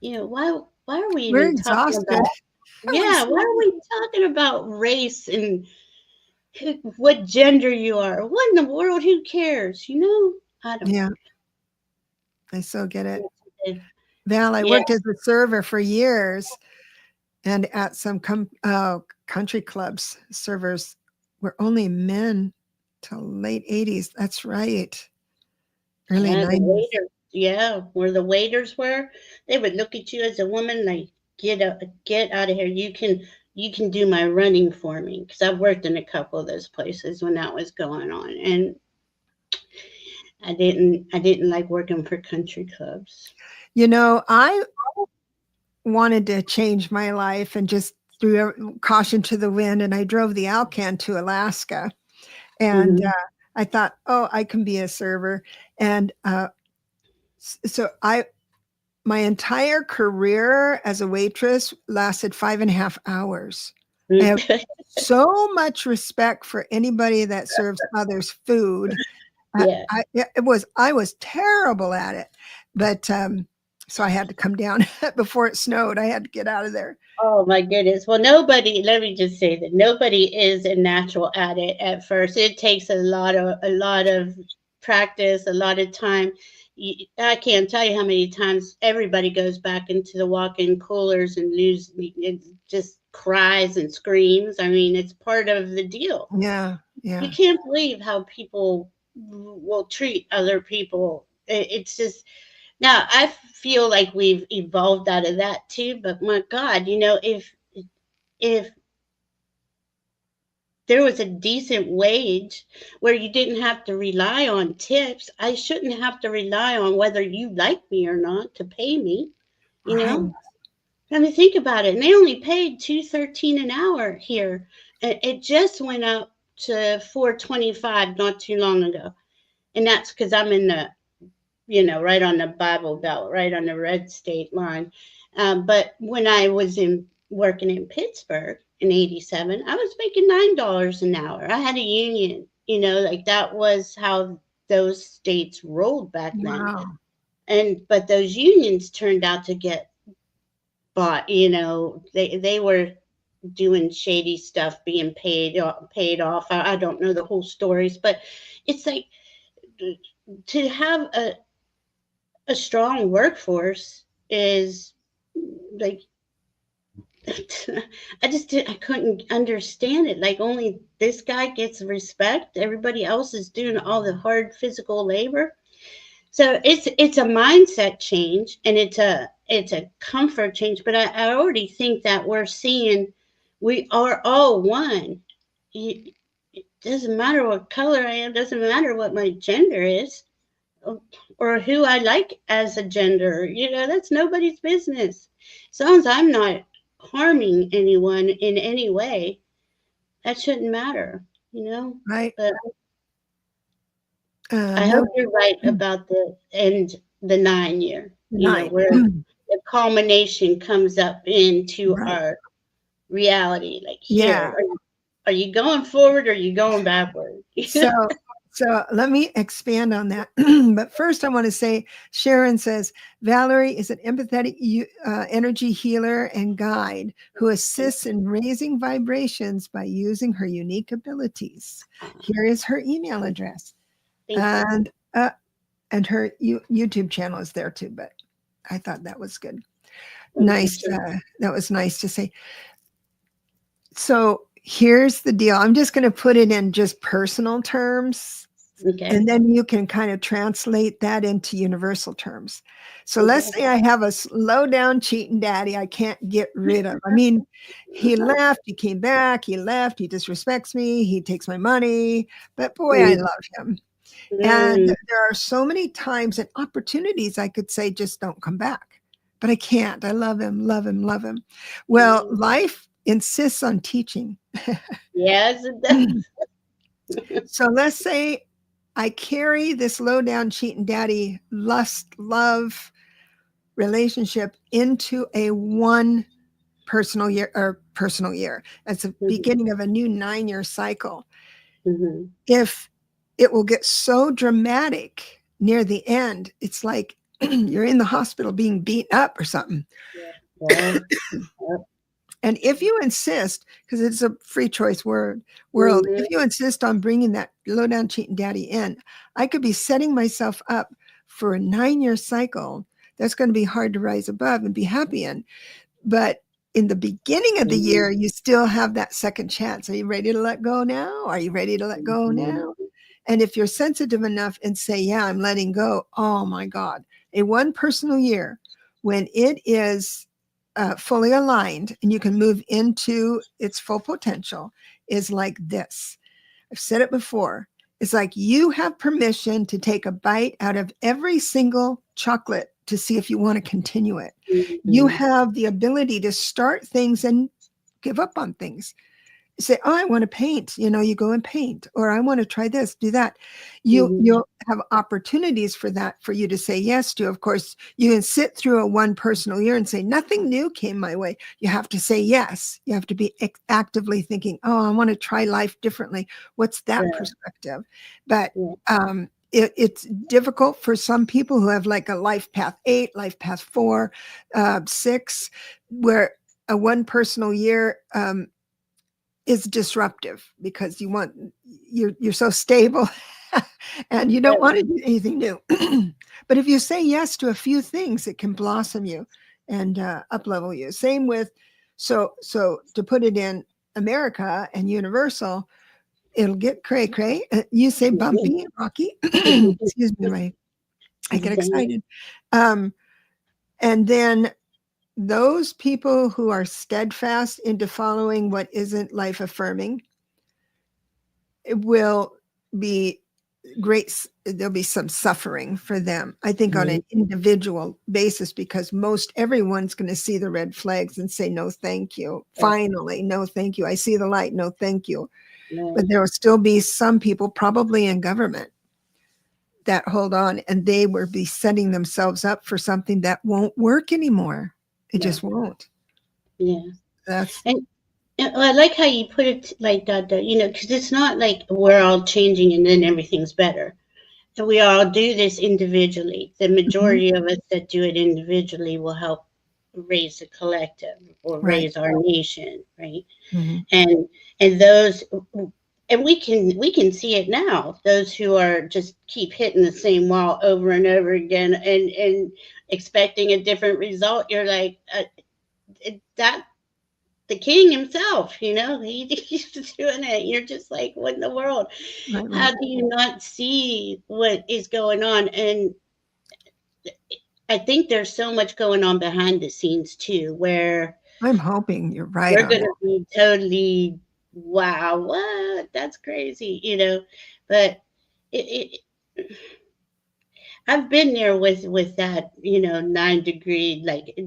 Why are we We're even talking exhausted. about? We're Yeah, so, why are we talking about race and what gender you are? What in the world? Who cares? I don't. yeah, I so get it. It- Val, I Yeah, worked as a server for years, and at some country clubs, servers were only men till late 80s. That's right. Early yeah, the 90s. waiter. Yeah, where the waiters were, they would look at you as a woman like, get out of here. You can do my running for me because I've worked in a couple of those places when that was going on, and I didn't like working for country clubs. I wanted to change my life and just threw caution to the wind, and I drove the Alcan to Alaska. And Hmm. I thought, oh, I can be a server. And so my entire career as a waitress lasted 5.5 hours. I have so much respect for anybody that serves others food. Yeah. I was terrible at it, but so I had to come down before it snowed. I had to get out of there. Oh my goodness. Well, let me just say that nobody is a natural at it at first. It takes a lot of practice, a lot of time. I can't tell you how many times everybody goes back into the walk-in coolers and it just cries and screams. I mean, it's part of the deal. Yeah, You yeah. can't believe how people will treat other people. It's just now I feel like we've evolved out of that too, but my God, if there was a decent wage where you didn't have to rely on tips, I shouldn't have to rely on whether you like me or not to pay me, you Right. know? I mean, think about it. And they only paid 213 an hour here. It just went up to 425 not too long ago. And that's because I'm in right on the Bible Belt, right on the red state line. But when I was working in Pittsburgh in '87, I was making $9 an hour. I had a union, like that was how those states rolled back then. Wow. But those unions turned out to get bought. They were doing shady stuff, being paid off. I don't know the whole stories, but it's like to have a strong workforce is like I couldn't understand it. Like only this guy gets respect. Everybody else is doing all the hard physical labor. So it's a mindset change and it's a comfort change. But I already think that we're seeing we are all one. It doesn't matter what color I am, doesn't matter what my gender is or who I like as a gender. That's nobody's business. As long as I'm not harming anyone in any way, that shouldn't matter. Right. But I No, hope you're right about the 9 year, nine. where the culmination comes up into Right. our reality. Like Yeah. here, are you going forward or are you going backward? So, so let me expand on that. But first, I want to say Sharon says Valerie is an empathetic energy healer and guide who assists in raising vibrations by using her unique abilities. Here is her email address, Thank you. and her YouTube channel is there too. But I thought that was good. Nice. That was nice to say. So here's the deal. I'm just going to put it in just personal terms. Okay. And then you can kind of translate that into universal terms. So let's say I have a low down cheating daddy I can't get rid of. I mean, he left, he came back, he left, he disrespects me, he takes my money, but boy, I love him. And there are so many times and opportunities I could say, just don't come back. But I can't. I love him, love him, love him. Well, life insists on teaching. Yes, it does. So let's say I carry this low down cheating daddy lust, love relationship into a one personal year. That's the beginning of a new 9-year cycle. If it will get so dramatic near the end, it's like you're in the hospital being beat up or something. Yeah. And if you insist, because it's a free choice world, if you insist on bringing that low down cheating daddy in, I could be setting myself up for a 9-year cycle that's going to be hard to rise above and be happy in. But in the beginning of the year, you still have that second chance. Are you ready to let go now? Are you ready to let go now? And if you're sensitive enough and say, yeah, I'm letting go, oh my God, a one personal year, when it is fully aligned and you can move into its full potential, is like this. I've said it before. It's like you have permission to take a bite out of every single chocolate to see if you want to continue it. You have the ability to start things and give up on things. Say, oh, I want to paint, you go and paint, or I want to try this, do that. You'll have opportunities for that, for you to say yes to. Of course, you can sit through a one personal year and say, nothing new came my way. You have to say yes. You have to be actively thinking, oh, I want to try life differently. What's that perspective? But it's difficult for some people who have like a life path 8, life path 4, 6, where a one personal year is disruptive because you're so stable and you don't want to do anything new. But if you say yes to a few things, it can blossom you and up-level you. Same with, so to put it in America and universal, it'll get cray-cray. You say bumpy, rocky. Excuse me, I get excited. And then those people who are steadfast into following what isn't life affirming, it will be great. There'll be some suffering for them, I think, on an individual basis, because most everyone's going to see the red flags and say, no, thank you. Finally, no, thank you. I see the light. No, thank you. But there will still be some people, probably in government, that hold on, and they will be setting themselves up for something that won't work anymore. It just won't. Yeah. And I like how you put it like that, because it's not like we're all changing and then everything's better. So we all do this individually. The majority of us that do it individually will help raise the collective or raise our nation, right? And those, and we can see it now. Those who are just keep hitting the same wall over and over again and expecting a different result. You're like, that the king himself, he's doing it. You're just like, what in the world? How do you not see what is going on? And I think there's so much going on behind the scenes too, where I'm hoping you're right. We're going to be totally, wow, what? That's crazy, But it I've been there with that, 9-degree, like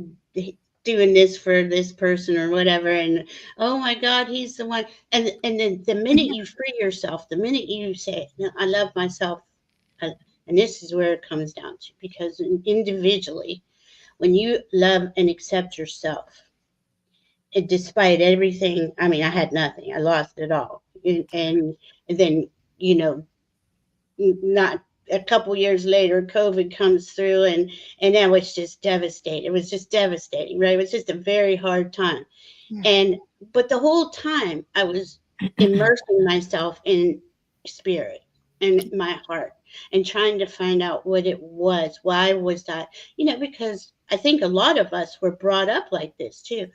doing this for this person or whatever, and oh my God, he's the one. And then the minute you free yourself, the minute you say, no, I love myself, and this is where it comes down to, because individually, when you love and accept yourself, despite everything, I mean, I had nothing, I lost it all, and then not a couple years later, COVID comes through, and now it's just devastating. It was just devastating, right? It was just a very hard time. But the whole time I was immersing myself in spirit. in my heart and trying to find out what it was. Why was that? Because I think a lot of us were brought up like this too.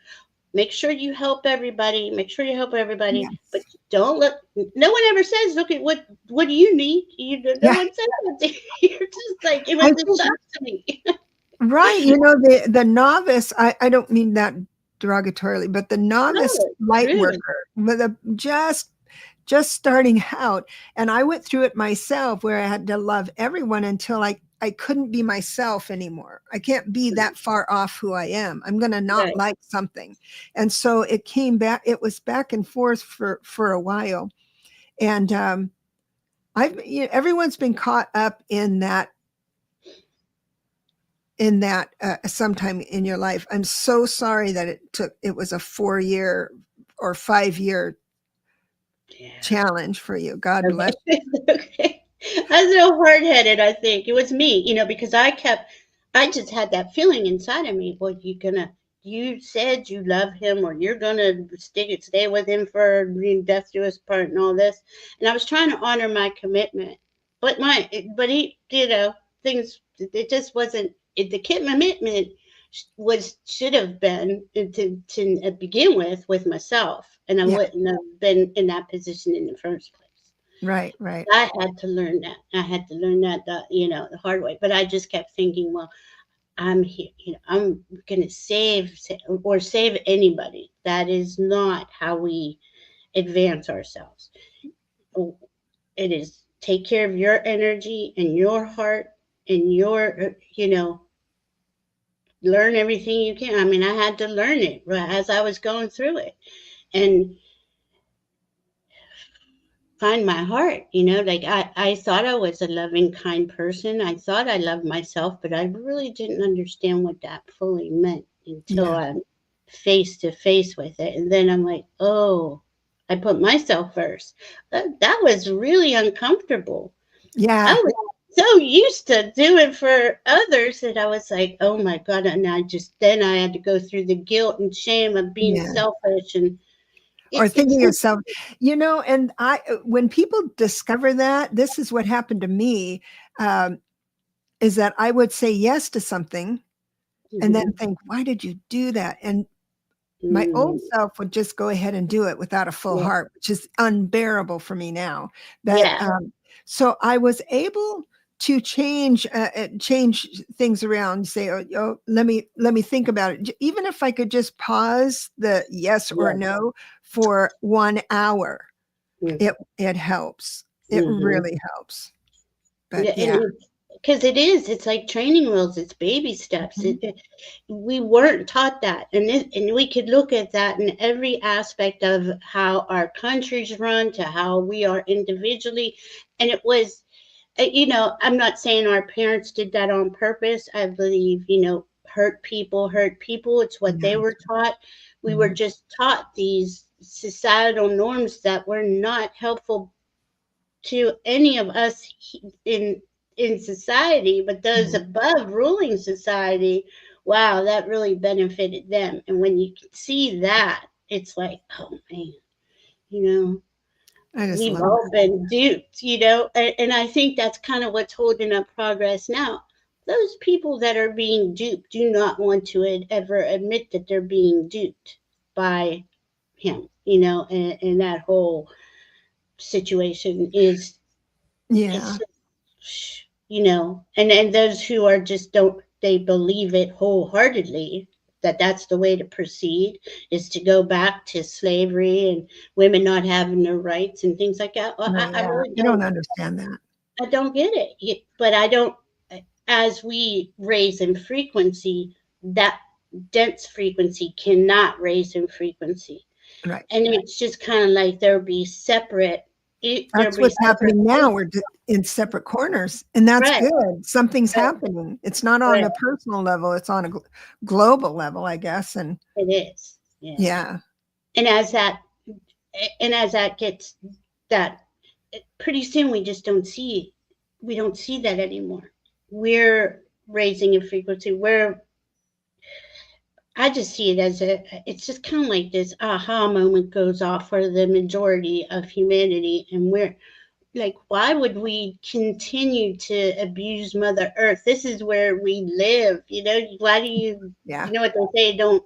Make sure you help everybody. Make sure you help everybody, but Yes. don't look. No one ever says, "Look at what do you need?" No Yeah. one says that. You're just like it I was a think, shock to me. right. The novice, I don't mean that derogatorily, but the novice No, light really, worker with just starting out. And I went through it myself where I had to love everyone until I couldn't be myself anymore. I can't be that far off who I am. I'm going to not right. like something. And so it came back, it was back and forth for a while. And everyone's been caught up in that sometime in your life. I'm so sorry that it was a 4-year or 5-year Yeah. challenge for you. God bless. Okay. Okay. I was so hard headed, I think. It was me, because I just had that feeling inside of me. Well, you said you love him or you're gonna stay with him for death do us part and all this. And I was trying to honor my commitment. But he, things, it just wasn't, the commitment should have been to begin with myself. And I Yeah. wouldn't have been in that position in the first place. Right. Right. I had to learn that. I had to learn that the hard way. But I just kept thinking, well, I'm here. I'm gonna save anybody. That is not how we advance ourselves. Oh, it is take care of your energy and your heart and your learn everything you can. I mean, I had to learn it as I was going through it and find my heart. Like I thought I was a loving, kind person. I thought I loved myself, but I really didn't understand what that fully meant until Yeah. I'm face to face with it. And then I'm like, oh, I put myself first. That was really uncomfortable. I Yeah. was so used to doing for others that I was like, oh my God. And then I had to go through the guilt and shame of being Yeah. selfish. And Or it's thinking yourself, and when people discover that, this is what happened to me, is that I would say yes to something and then Mhm, think, why did you do that? And my old mhm. self would just go ahead and do it without a full Yeah. heart, which is unbearable for me now. But Yeah. so I was able to change things around. Say, oh, let me think about it. Even if I could just pause the yes or Yeah. no for 1 hour, Mm. it helps. It Mhm. really helps. But Yeah, yeah. and because it's like training wheels, it's baby steps. Mhm. We weren't taught that, and we could look at that in every aspect of how our countries run to how we are individually, and it was, I'm not saying our parents did that on purpose. I believe, hurt people. It's what they Yeah. were taught. We were Mhm. just taught these societal norms that were not helpful to any of us in society, but those Yeah. above ruling society, wow, that really benefited them. And when you can see that, it's like, oh man, you know, I just we've love all that. been duped, and I think that's kind of what's holding up progress now. Those people that are being duped do not want to ever admit that they're being duped by him, and that whole situation is Yeah. it's and those who are just don't they believe it wholeheartedly that that's the way to proceed is to go back to slavery and women not having their rights and things like that. Well, Oh, I yeah. really I don't understand that. I don't get it. But I don't. As we raise in frequency, that dense frequency cannot raise in frequency, Right. and it's just kind of like there'll be separate. There'll That's be what's separate. happening now. We're in separate corners, and that's Right. good. Something's Right. happening. It's not on Right. a personal level, it's on a global level, I guess. And It is. Yeah. yeah. And as that gets that pretty soon we don't see that anymore. We're raising in frequency. I just see it as it's just kind of like this aha moment goes off for the majority of humanity, and like, why would we continue to abuse Mother Earth? This is where we live, you know. Why do you, Yeah. you know what they say, don't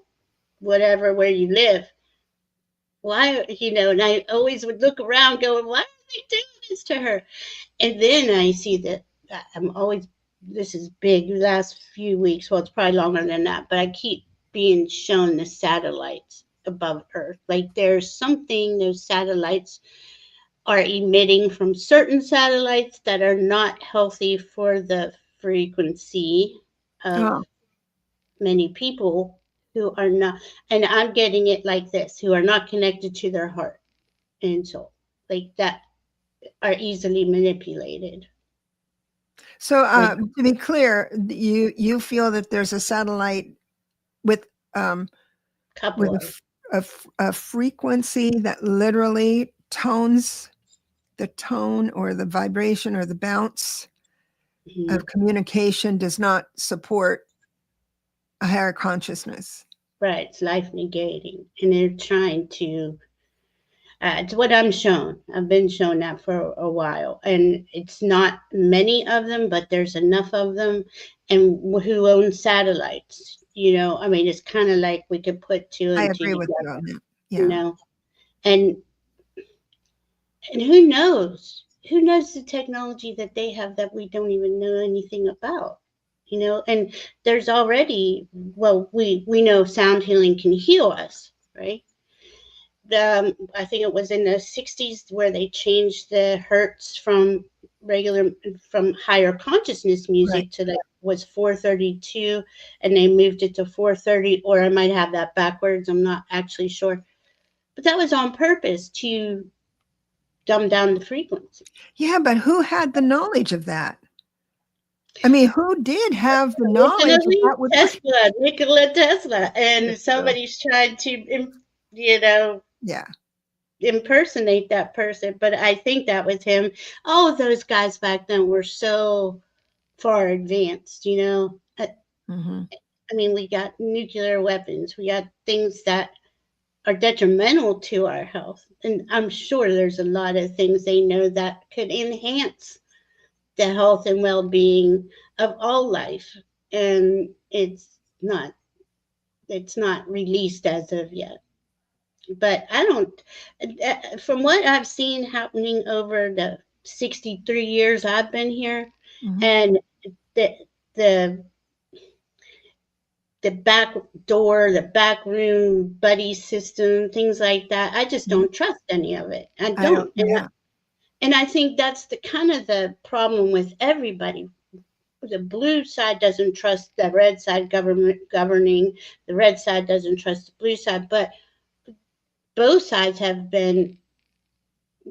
whatever where you live. Why, you know, and I always would look around going, why are they doing this to her? And then I see that I'm always, this is big, the last few weeks, well, it's probably longer than that, but I keep being shown the satellites above Earth. Like there's something those satellites are emitting from certain satellites that are not healthy for the frequency of Oh, many people who are not, and I'm getting it like this, who are not connected to their heart and soul, like that, are easily manipulated. so Like to be clear, you feel that there's a satellite with um, a couple of, a frequency that literally tones the tone or the vibration or the bounce mhm, of communication does not support a higher consciousness. right, it's life negating. And they're trying to, it's what I'm shown. I've been shown that for a while. And it's not many of them, but there's enough of them. And who owns satellites? You know, I mean, it's kind of like we could put two I and two agree with you together, on that. you Yeah. know? And and who knows? Who knows the technology that they have that we don't even know anything about? You know, and there's already, well, we know sound healing can heal us, right? I think it was in the 60s where they changed the hertz from regular, from higher consciousness Right. music to that was 432, and they moved it to 430, or I might have that backwards. I'm not actually sure, but that was on purpose to dumb down the frequency. Yeah, but who had the knowledge of that? I mean, who did have the knowledge that Originally, that would work? Tesla, Nikola Tesla, and That's true. somebody's trying to, you know, Yeah. impersonate that person. But I think that was him. Oh, those guys back then were so far advanced, you know. Hmm. I mean, we got nuclear weapons, we got things that are detrimental to our health, and I'm sure there's a lot of things they know that could enhance the health and well-being of all life, and it's not released as of yet. But I don't, from what I've seen happening over the 63 years I've been here, Hmm. and the the the back door, the back room buddy system, things like that, I just Hmm. don't trust any of it. I I don't. don't, Yeah. and I think that's the kind of the problem with everybody. The blue side doesn't trust the red side government governing. The red side doesn't trust the blue side, but both sides have been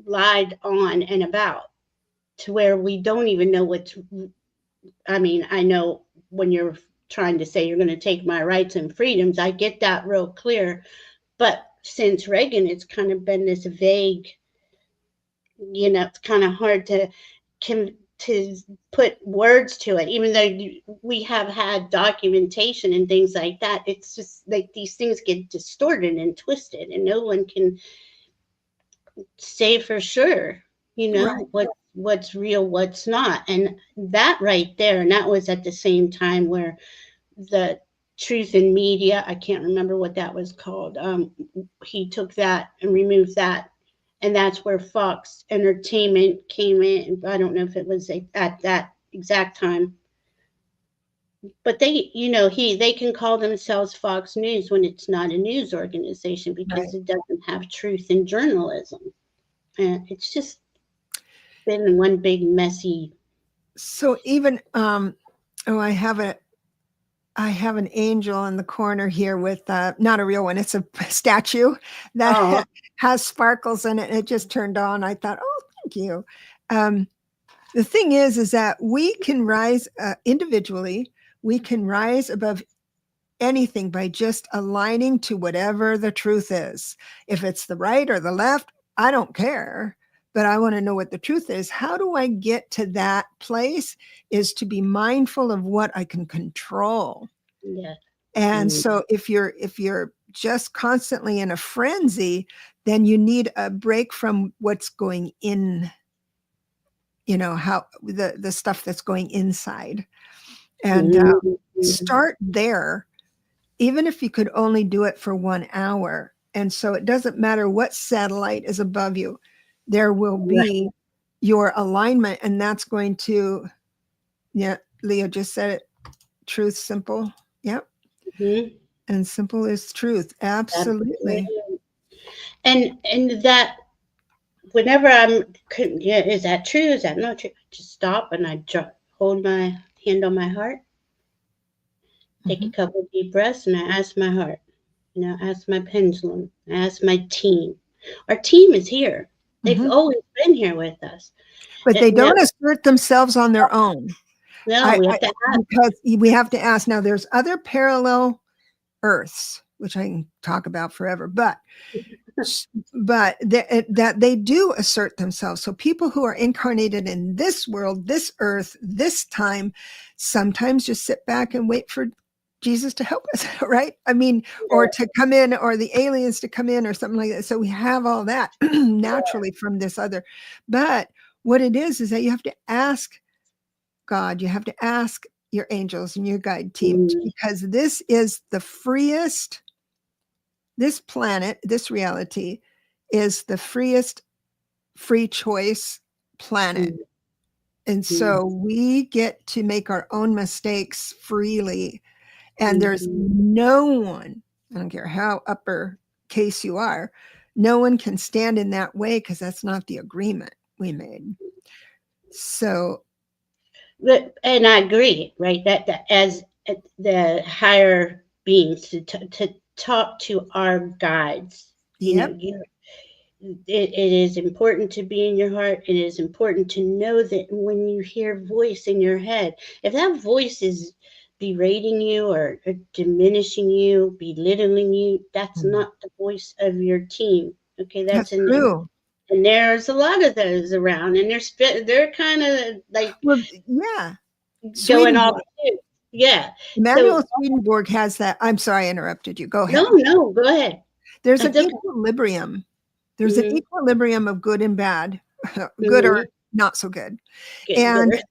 lied on and about to where we don't even know what's, I mean, I know when you're trying to say you're going to take my rights and freedoms, I get that real clear. But since Reagan, it's kind of been this vague, you know, it's kind of hard to to put words to it, even though we have had documentation and things like that. It's just like these things get distorted and twisted, and no one can say for sure, you Right. know, what's real, what's not. And that right there, and that was at the same time where the truth in media, I can't remember what that was called. He took that and removed that. And that's where Fox Entertainment came in. I don't know if it was at that exact time, but they, you know, they can call themselves Fox News when it's not a news organization because Right. it doesn't have truth in journalism. And it's just been one big messy. So even oh, I have an angel in the corner here with not a real one. It's a statue that Oh, has sparkles in it. And it just turned on. I thought, oh, thank you. Um, the thing is that we can rise individually. We can rise above anything by just aligning to whatever the truth is. If it's the right or the left, I don't care, but I want to know what the truth is. How do I get to that place? Is to be mindful of what I can control. yeah. And Mm, so if you're just constantly in a frenzy, then you need a break from what's going in you know, how the stuff that's going inside. And Mm-hmm. start there, even if you could only do it for 1 hour. And so it doesn't matter what satellite is above you, there will be your alignment, and that's going to, yeah, Leah just said it, truth, simple. Yep. Mm-hmm. And simple is truth. Absolutely. And that whenever I'm, yeah, is that true? Is that not true? Just stop and I hold my hand on my heart, take a couple of deep breaths, and I ask my heart. You know, ask my pendulum, ask my team. Our team is here. They've always been here with us. But they Now, don't assert themselves on their own. no, we have to ask. Because we have to ask. Now, there's other parallel Earths, which I can talk about forever, but that they do assert themselves. So people who are incarnated in this world, this earth, this time, sometimes just sit back and wait for Jesus to help us, right? I mean, or to come in, or the aliens to come in, or something like that. So we have all that naturally from this other. But what it is that you have to ask God, you have to ask your angels and your guide team, because this is the freest, this planet, this reality is the freest free choice planet. And so we get to make our own mistakes freely. And there's no one, I don't care how upper case you are, no one can stand in that way, because that's not the agreement we made. So, and I agree, right? That as the higher beings to talk to our guides, you know, it is important to be in your heart. It is important to know that when you hear voice in your head, if that voice is berating you or diminishing you, belittling you, that's not the voice of your team. Okay, that's true. And there's a lot of those around, and they're kind of like, well, yeah, going off too. Yeah. Emanuel Swedenborg has that. I'm sorry I interrupted you. Go ahead. No, go ahead. There's an equilibrium. There's an equilibrium of good and bad, good or not so good. And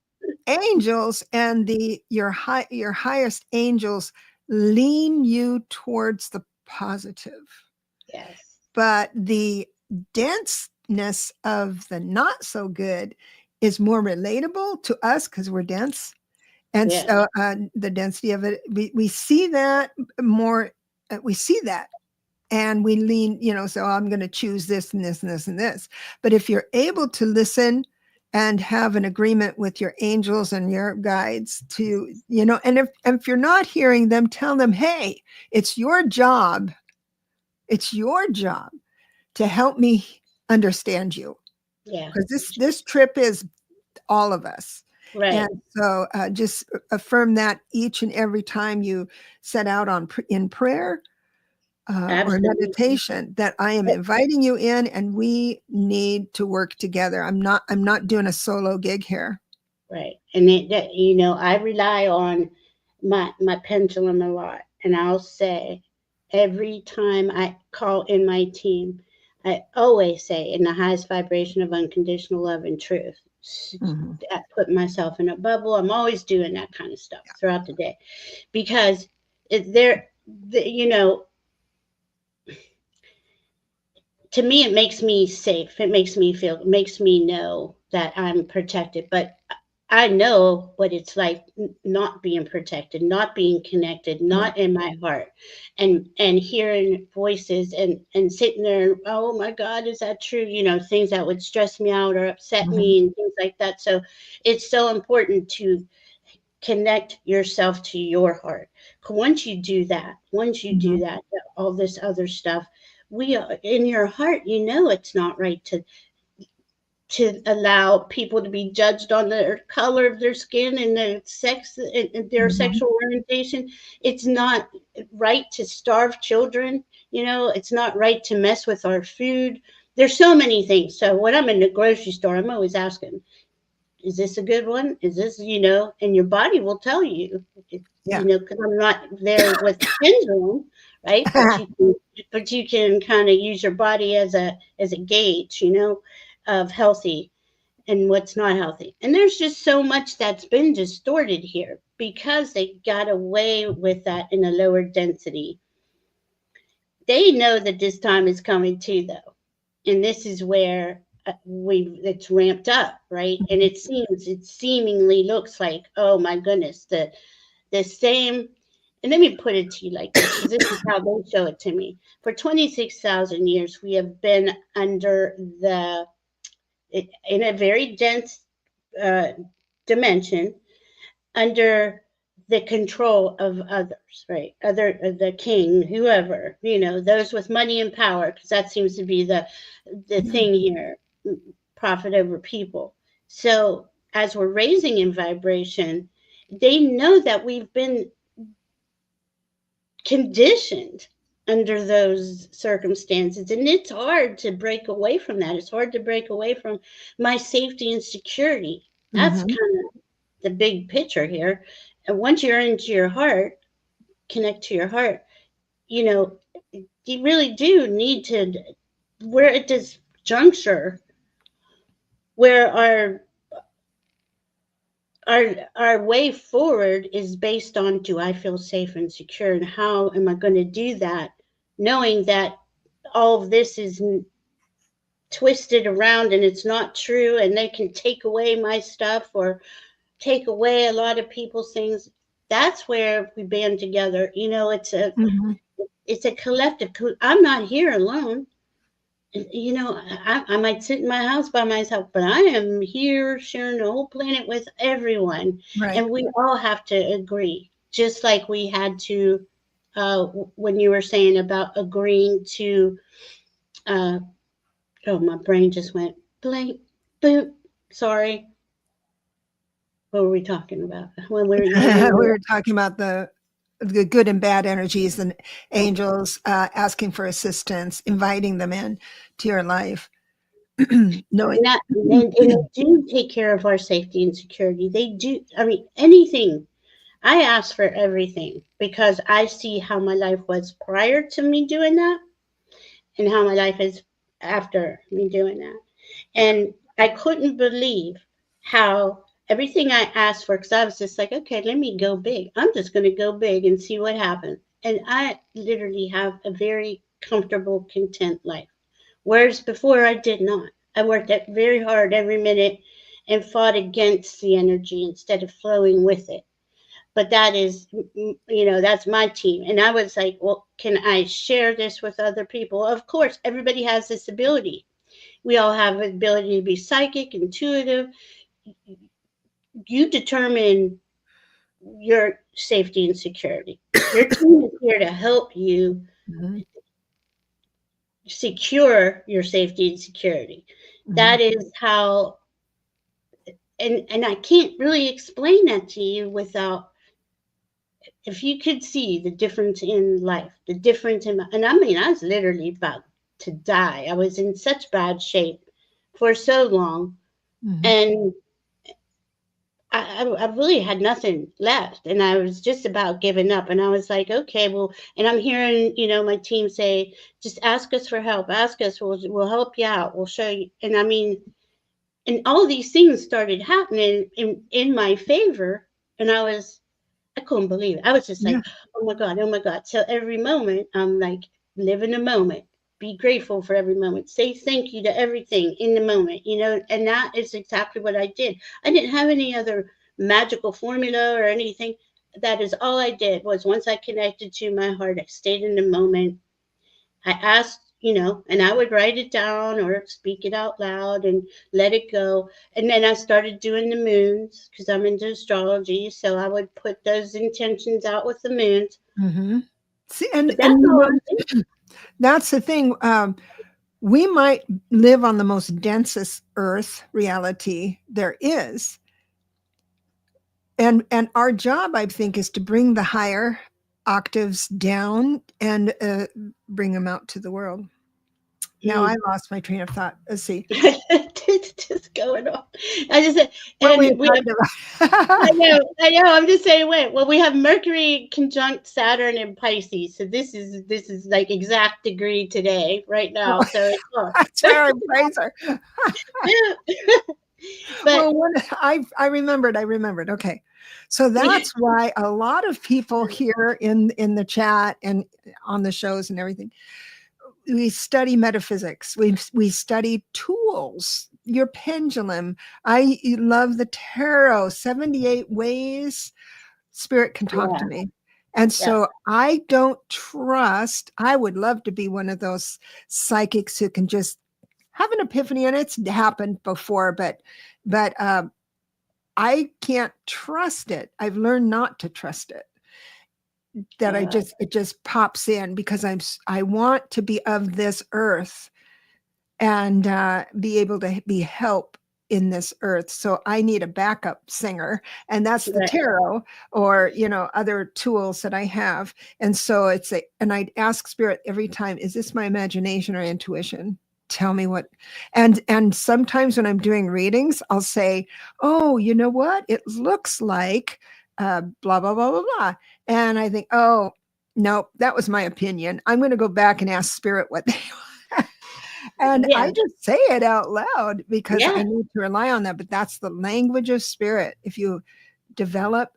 angels and your highest angels lean you towards the positive. Yes. But the denseness of the not so good is more relatable to us because we're dense. And so the density of it, we see that more, we see that. And we lean, you know, so I'm going to choose this and this and this and this. But if you're able to listen and have an agreement with your angels and your guides to, you know, and if you're not hearing them, tell them, hey, it's your job. It's your job to help me understand you. Yeah. Because this trip is all of us. Right. And so just affirm that each and every time you set out in prayer or meditation, that I am inviting you in, and we need to work together. I'm not doing a solo gig here. Right. And you know, I rely on my pendulum a lot, and I'll say every time I call in my team, I always say, in the highest vibration of unconditional love and truth. I put myself in a bubble. I'm always doing that kind of stuff throughout the day, because you know, to me, it makes me safe. It makes me know that I'm protected. But I know what it's like not being protected, not being connected, not in my heart, and hearing voices and sitting there, oh my God, is that true? You know, things that would stress me out or upset me and things like that. So it's so important to connect yourself to your heart. Once you do that, all this other stuff, we are in your heart, you know, it's not right to allow people to be judged on the color of their skin and their sex and their sexual orientation. It's not right to starve children. You know, it's not right to mess with our food. There's so many things. So when I'm in the grocery store, I'm always asking, is this a good one? Is this, you know, and your body will tell you, you know, because I'm not there with the pendulum, right? But you can kind of use your body as a gauge, you know, of healthy. and what's not healthy. And there's just so much that's been distorted here because they got away with that in a lower density. They know that this time is coming too, though. And this is where it's ramped up, right? And it seemingly looks like, oh my goodness, the same. And let me put it to you like this, because this is how they show it to me. For 26,000 years, we have been under in a very dense dimension, under the control of others, right? The king, whoever, those with money and power, because that seems to be the thing here, profit over people. So as we're raising in vibration, they know that we've been conditioned under those circumstances, and it's hard to break away from that. It's hard to break away from my safety and security. That's kind of the big picture here. And once you're into your heart, connect to your heart, you really do need to, we're at this juncture where our way forward is based on, do I feel safe and secure, and how am I going to do that, knowing that all of this is twisted around and it's not true, and they can take away my stuff or take away a lot of people's things. That's where we band together. It's a collective. I'm not here alone. I might sit in my house by myself, but I am here sharing the whole planet with everyone. Right. And we all have to agree, just like we had to, when you were saying about agreeing to, oh, my brain just went blank, boop, sorry. What were we talking about? When we were talking about the good and bad energies and angels asking for assistance, inviting them in to your life. Knowing that, and they do take care of our safety and security. They do. I mean, anything. I ask for everything because I see how my life was prior to me doing that and how my life is after me doing that. And I couldn't believe how everything I asked for, because I was just like, okay, let me go big. I'm just going to go big and see what happens. And I literally have a very comfortable, content life. Whereas before I did not. I worked very hard every minute and fought against the energy instead of flowing with it. But that is, that's my team. And I was like, well, can I share this with other people? Of course, everybody has this ability. We all have the ability to be psychic, intuitive. You determine your safety and security. Your team is here to help you secure your safety and security. That is how, and I can't really explain that to you without, if you could see the difference in life, the difference in, and I mean, I was literally about to die. I was in such bad shape for so long. And I really had nothing left, and I was just about giving up. And I was like, okay, well, and I'm hearing, my team say, just ask us for help. Ask us, we'll help you out. We'll show you. And I mean, and all these things started happening in my favor. And I couldn't believe it. I was just like, oh my God, oh my God. So every moment I'm like, live in the moment. Be grateful for every moment. Say thank you to everything in the moment, and that is exactly what I did. I didn't have any other magical formula or anything. That is all I did, was once I connected to my heart, I stayed in the moment. I asked, and I would write it down or speak it out loud and let it go. And then I started doing the moons because I'm into astrology. So I would put those intentions out with the moons. See, and that's the thing. We might live on the most densest earth reality there is. And our job, I think, is to bring the higher octaves down and bring them out to the world. Now I lost my train of thought. Let's see. It's just going on. I just said, what and we have, I know. I'm just saying, wait. Well, we have Mercury conjunct Saturn and Pisces, so this is like exact degree today, right now. So it's Sarah Fraser. But Well, I remembered. Okay. So that's why a lot of people here in the chat and on the shows and everything, we study metaphysics. We study tools, your pendulum. I love the tarot, 78 ways spirit can talk to yeah, me. And yeah, so I don't trust, I would love to be one of those psychics who can just have an epiphany, and it's happened before, but I can't trust it. I've learned not to trust it. That uh, it just pops in because I want to be of this earth and be able to be help in this earth. So I need a backup singer, and that's the right, tarot, or other tools that I have. And so and I'd ask spirit every time, is this my imagination or intuition? Tell me what. And sometimes when I'm doing readings, I'll say, oh, you know what, it looks like blah blah blah blah blah, and I think, oh no, that was my opinion. I'm going to go back and ask spirit what they and yeah, I just say it out loud because I yeah, need to rely on that. But that's the language of spirit. If you develop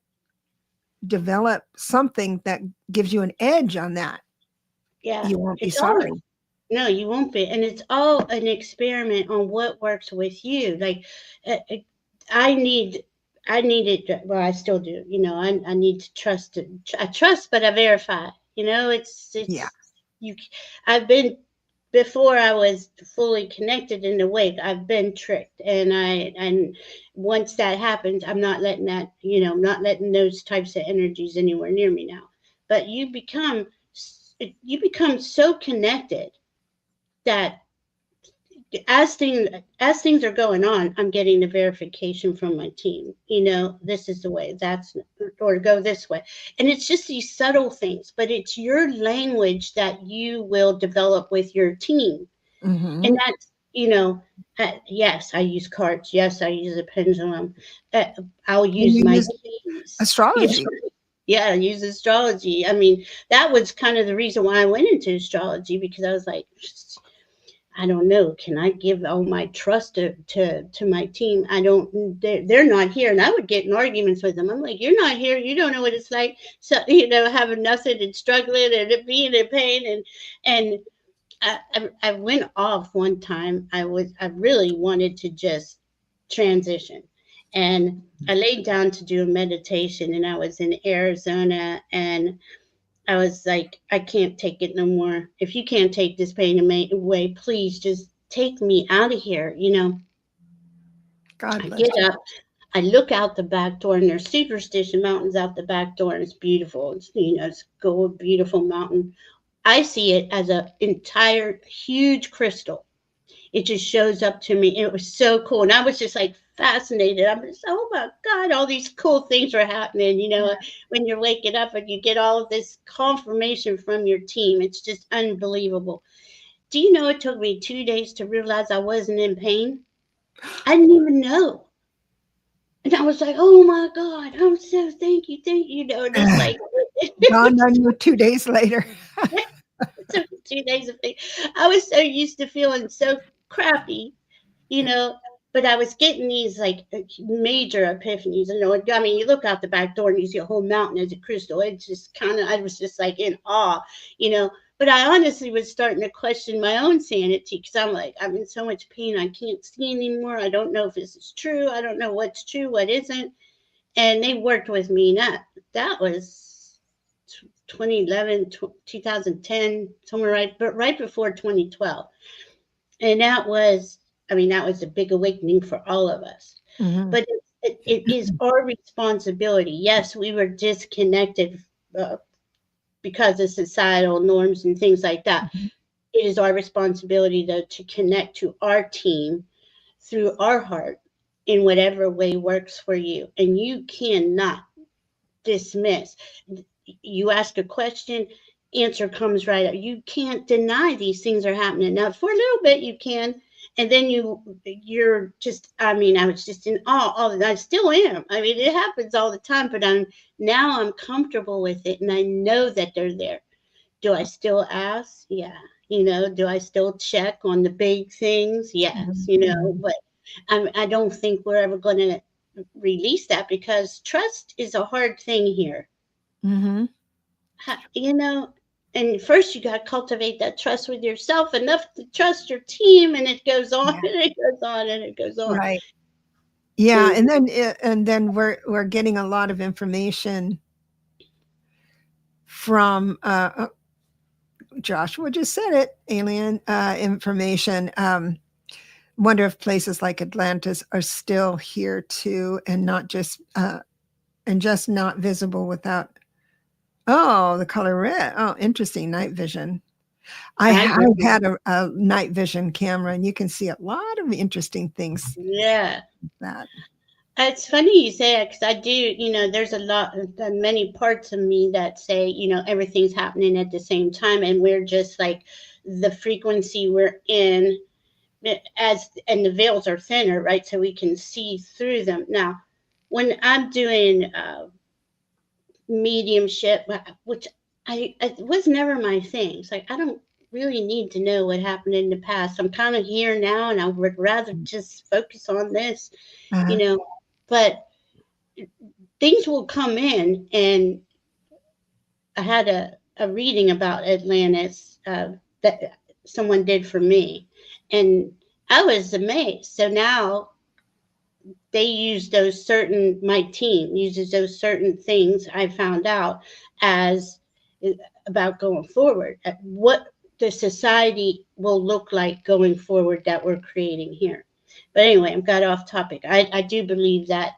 something that gives you an edge on that, yeah. you won't be It's all sorry. no, you won't be, and it's all an experiment on what works with you. Like, I need, I needed. Well, I still do. I need to trust it. I trust, but I verify. Yeah. It's you. I've been before I was fully connected and awake. I've been tricked, and once that happens, I'm not letting that. I'm not letting those types of energies anywhere near me now. But you become so connected that as things are going on, I'm getting the verification from my team. This is the way, that's, or go this way. And it's just these subtle things, but it's your language that you will develop with your team. And Mm-hmm. that's, yes, I use cards. Yes, I use a pendulum. Uh, I'll And use you my use keys. Yes. astrology. Yeah, I use astrology. I mean, that was kind of the reason why I went into astrology, because I was like, I don't know. Can I give all my trust to my team? I don't. They're not here, and I would get in arguments with them. I'm like, you're not here. You don't know what it's like. So having nothing and struggling and being in pain, and I went off one time. I really wanted to just transition, and I laid down to do a meditation, and I was in Arizona, and I was like, I can't take it no more. If you can't take this pain away, please just take me out of here. God I bless get you. up, I look out the back door, and there's Superstition Mountains out the back door, and it's beautiful. It's gold, beautiful mountain. I see it as an entire huge crystal. It just shows up to me. It was so cool. And I was just like fascinated. I'm just, oh my God, all these cool things are happening, when you're waking up and you get all of this confirmation from your team. It's just unbelievable. Do you know it took me 2 days to realize I wasn't in pain? I didn't even know. And I was like, oh my God, I'm so thank you, just like Dawned on you 2 days later. it took 2 days of pain. I was so used to feeling so crappy, you know. But I was getting these like major epiphanies. I mean, you look out the back door and you see a whole mountain as a crystal. It's just kind of, I was just like in awe, you know. But I honestly was starting to question my own sanity, because I'm like, I'm in so much pain, I can't see anymore. I don't know if this is true. I don't know what's true, what isn't. And they worked with me. That was 2011, 2010, somewhere right before 2012. And that was a big awakening for all of us. Mhm. But it is our responsibility. Yes, we were disconnected uh, because of societal norms and things like that. Mhm. It is our responsibility, though, to connect to our team through our heart in whatever way works for you. And you cannot dismiss. You ask a question, answer comes right up. You can't deny these things are happening. Now, for a little bit, you can, and then you're just. I mean, I was just in awe. I still am. I mean, it happens all the time, but I'm comfortable with it, and I know that they're there. Do I still ask? Yeah. Do I still check on the big things? Yes. Mhm. Mhm. But I don't think we're ever going to release that, because trust is a hard thing here. Mm-hmm. You know, and first you got to cultivate that trust with yourself enough to trust your team, and it goes on Yeah. and it goes on and it goes on. Right. Yeah, And and then we're getting a lot of information from Joshua just said it, alien information. Wonder if places like Atlantis are still here too, and not just not visible without. Oh, the color red. Oh, interesting. Night vision. I I have did. had a night vision camera, and you can see a lot of interesting things. Yeah. That. It's funny you say that, because I do, there's many parts of me that say, everything's happening at the same time, and we're just like the frequency we're in, and the veils are thinner, right? So we can see through them. Now, when I'm doing mediumship, which it was never my thing. It's like, I don't really need to know what happened in the past. I'm kind of here now, and I would rather just focus on this, Uh-huh. but things will come in. And I had a reading about Atlantis that someone did for me, and I was amazed. So now they use those certain, my team uses those certain things I found out as about going forward, at what the society will look like going forward that we're creating here. But anyway, I've got off topic. I do believe that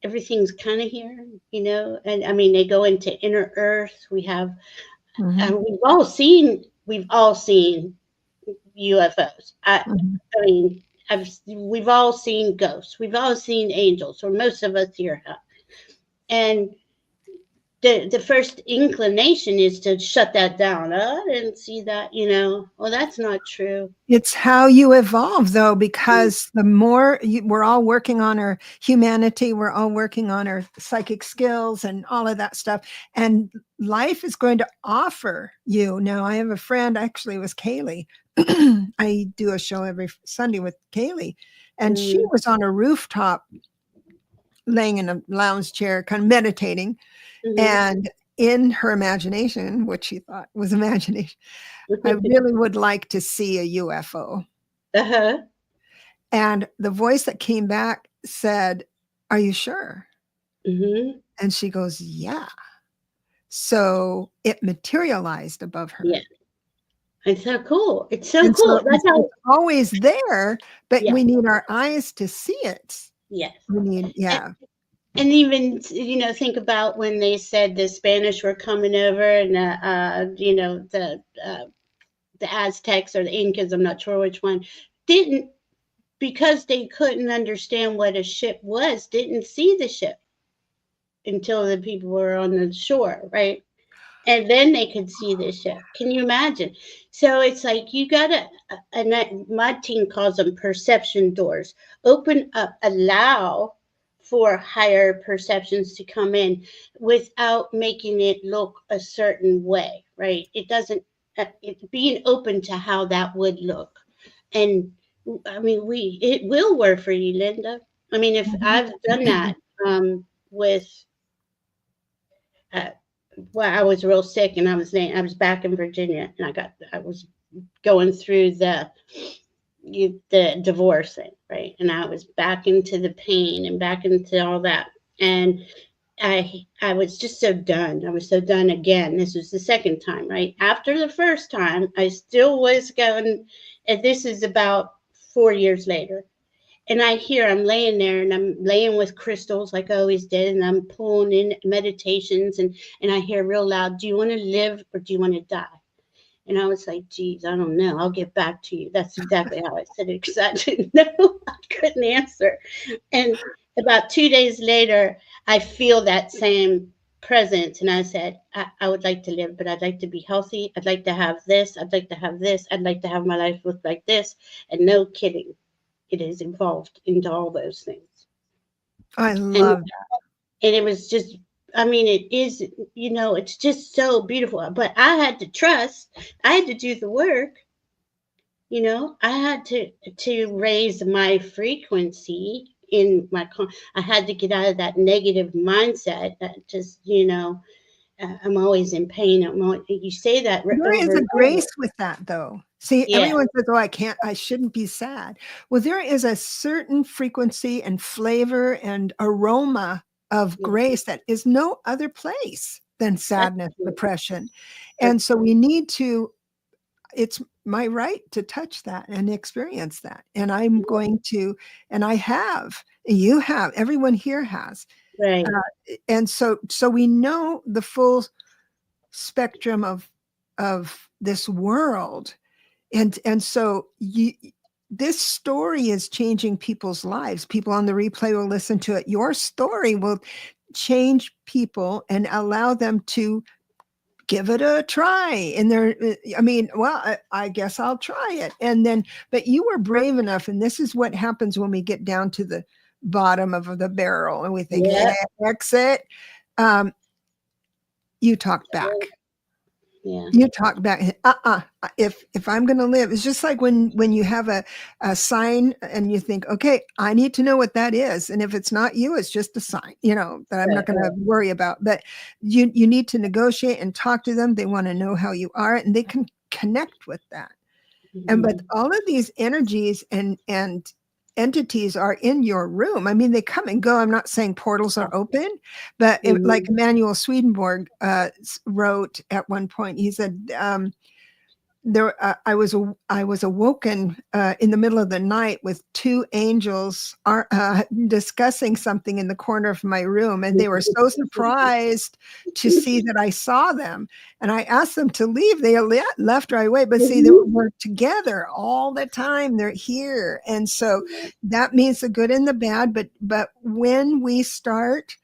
everything's kind of here, and I mean, they go into inner earth. We have, Mhm. we've all seen UFOs. Mhm. I mean, we've all seen ghosts. We've all seen angels, or most of us here have. And the first inclination is to shut that down. Oh, I didn't see that. Well, that's not true. It's how you evolve, though, Mm. because the more we're all working on our humanity, we're all working on our psychic skills and all of that stuff. And life is going to offer you. Now, I have a friend, actually, it was Kaylee. I do a show every Sunday with Kaylee, and she Mm. was on a rooftop laying in a lounge chair, kind of meditating. Mhm. And in her imagination, what she thought was imagination, I really would like to see a UFO. Uh-huh. And the voice that came back said, "Are you sure?" Mhm. And she goes, "Yeah." So it materialized above Yeah. her. It's so cool. It's so And so cool. That's it's how. always there, but Yeah. we need our eyes to see it. Yes. We need, And, yeah. and even, think about when they said the Spanish were coming over, and the Aztecs or the Incas, I'm not sure which one, didn't, because they couldn't understand what a ship was, didn't see the ship until the people were on the shore, right? And then they could see the ship. Can you imagine? So it's like, you gotta, and my team calls them perception doors. Open up, allow for higher perceptions to come in without making it look a certain way, right? It doesn't, being open to how that would look. And I mean, it will work for you, Linda. I mean, if Mhm. I've done that with, uh, well, I was real sick, and I was back in Virginia, and I was going through the divorce thing, right? And I was back into the pain and back into all that. And I was just so done. I was so done again. This was the second time, right? After the first time, I still was going, and this is about 4 years later. And I'm laying there, and I'm laying with crystals like I always did, and I'm pulling in meditations, and I hear real loud, "Do you want to live or do you want to die?" And I was like, "Geez, I don't know. I'll get back to you." That's exactly how I said it, because I didn't know. I couldn't answer. And about 2 days later, I feel that same presence, and I said, I would like to live, but I'd like to be healthy. I'd like to have this. I'd like to have this. I'd like to have my life look like this." And no kidding, it is involved into all those things. I And love that. it was just, I mean, it is, it's just so beautiful. But I had to trust, I had to do the work. You know, I had to raise my frequency in my I had to get out of that negative mindset that just, I'm always in pain. You say that There is over a and over. grace with that, though. See, Yeah. everyone says, "Oh, I shouldn't be sad." Well, there is a certain frequency and flavor and aroma of Yeah. grace that is no other place than That's sadness, true. depression. And That's so we need to, it's my right to touch that and experience that. And I'm going to, and I have, you have, everyone here has. right. And so we know the full spectrum of this world, and so this story is changing people's lives. People on the replay will listen to it. Your story will change people and allow them to give it a try. And I mean, well, I guess I'll try it. And then, but you were brave enough, and this is what happens when we get down to the bottom of the barrel and we think, Yeah. yeah, exit. You talk back. Yeah. You talk back. If I'm going to live, it's just like when you have a sign and you think, okay, I need to know what that is, and if it's not you, it's just a sign, that I'm not going to worry about. But you need to negotiate and talk to them. They want to know how you are, and they can connect with that. And but all of these energies and entities are in your room. I mean, they come and go. I'm not saying portals are open, but like Emanuel Swedenborg wrote at one point, he said, I was awoken in the middle of the night with two angels discussing something in the corner of my room, and they were so surprised to see that I saw them. And I asked them to leave. They left right away, but see, they were together all the time. They're here, and so that means the good and the bad. But when we start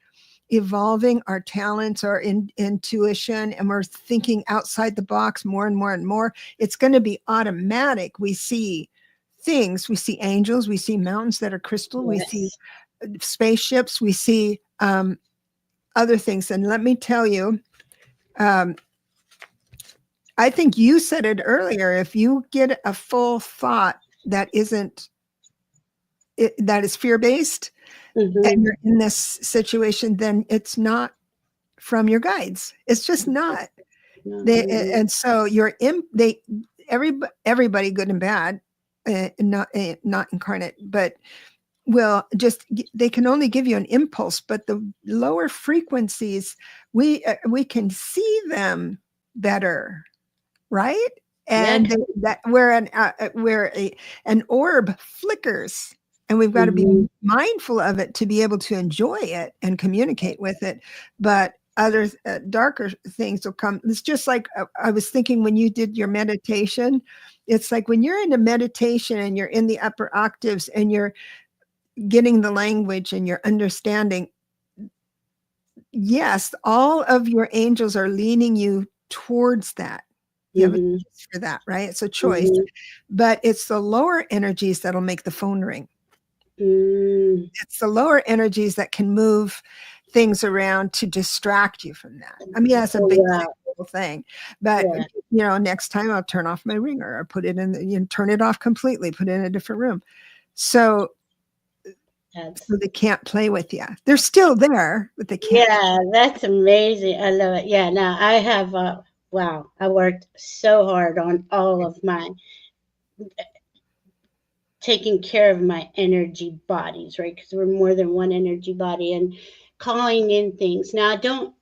evolving our talents, our intuition, and we're thinking outside the box more and more and more, it's going to be automatic. We see things, we see angels, we see mountains that are crystal, we see spaceships, we see other things. And let me tell you, I think you said it earlier, if you get a full thought that that is fear-based, and you're in this situation, then it's not from your guides. It's just not. And so everybody good and bad, not incarnate, but they can only give you an impulse. But the lower frequencies, we can see them better, right? And where an orb flickers, and we've got to be mindful of it to be able to enjoy it and communicate with it. But other darker things will come. It's just like I was thinking when you did your meditation, it's like when you're in a meditation and you're in the upper octaves and you're getting the language and you're understanding, yes, all of your angels are leaning you towards that. You have a choice for that, right? It's a choice, but it's the lower energies that'll make the phone ring. It's the lower energies that can move things around to distract you from that. I mean, that's a big thing, but next time I'll turn off my ringer or put it in, turn it off completely, put it in a different room. So they can't play with you. They're still there, but they can't. Yeah, that's amazing. I love it. Yeah, now I have, wow, I worked so hard on all of my taking care of my energy bodies, right? Because we're more than one energy body, and calling in things. Now I don't,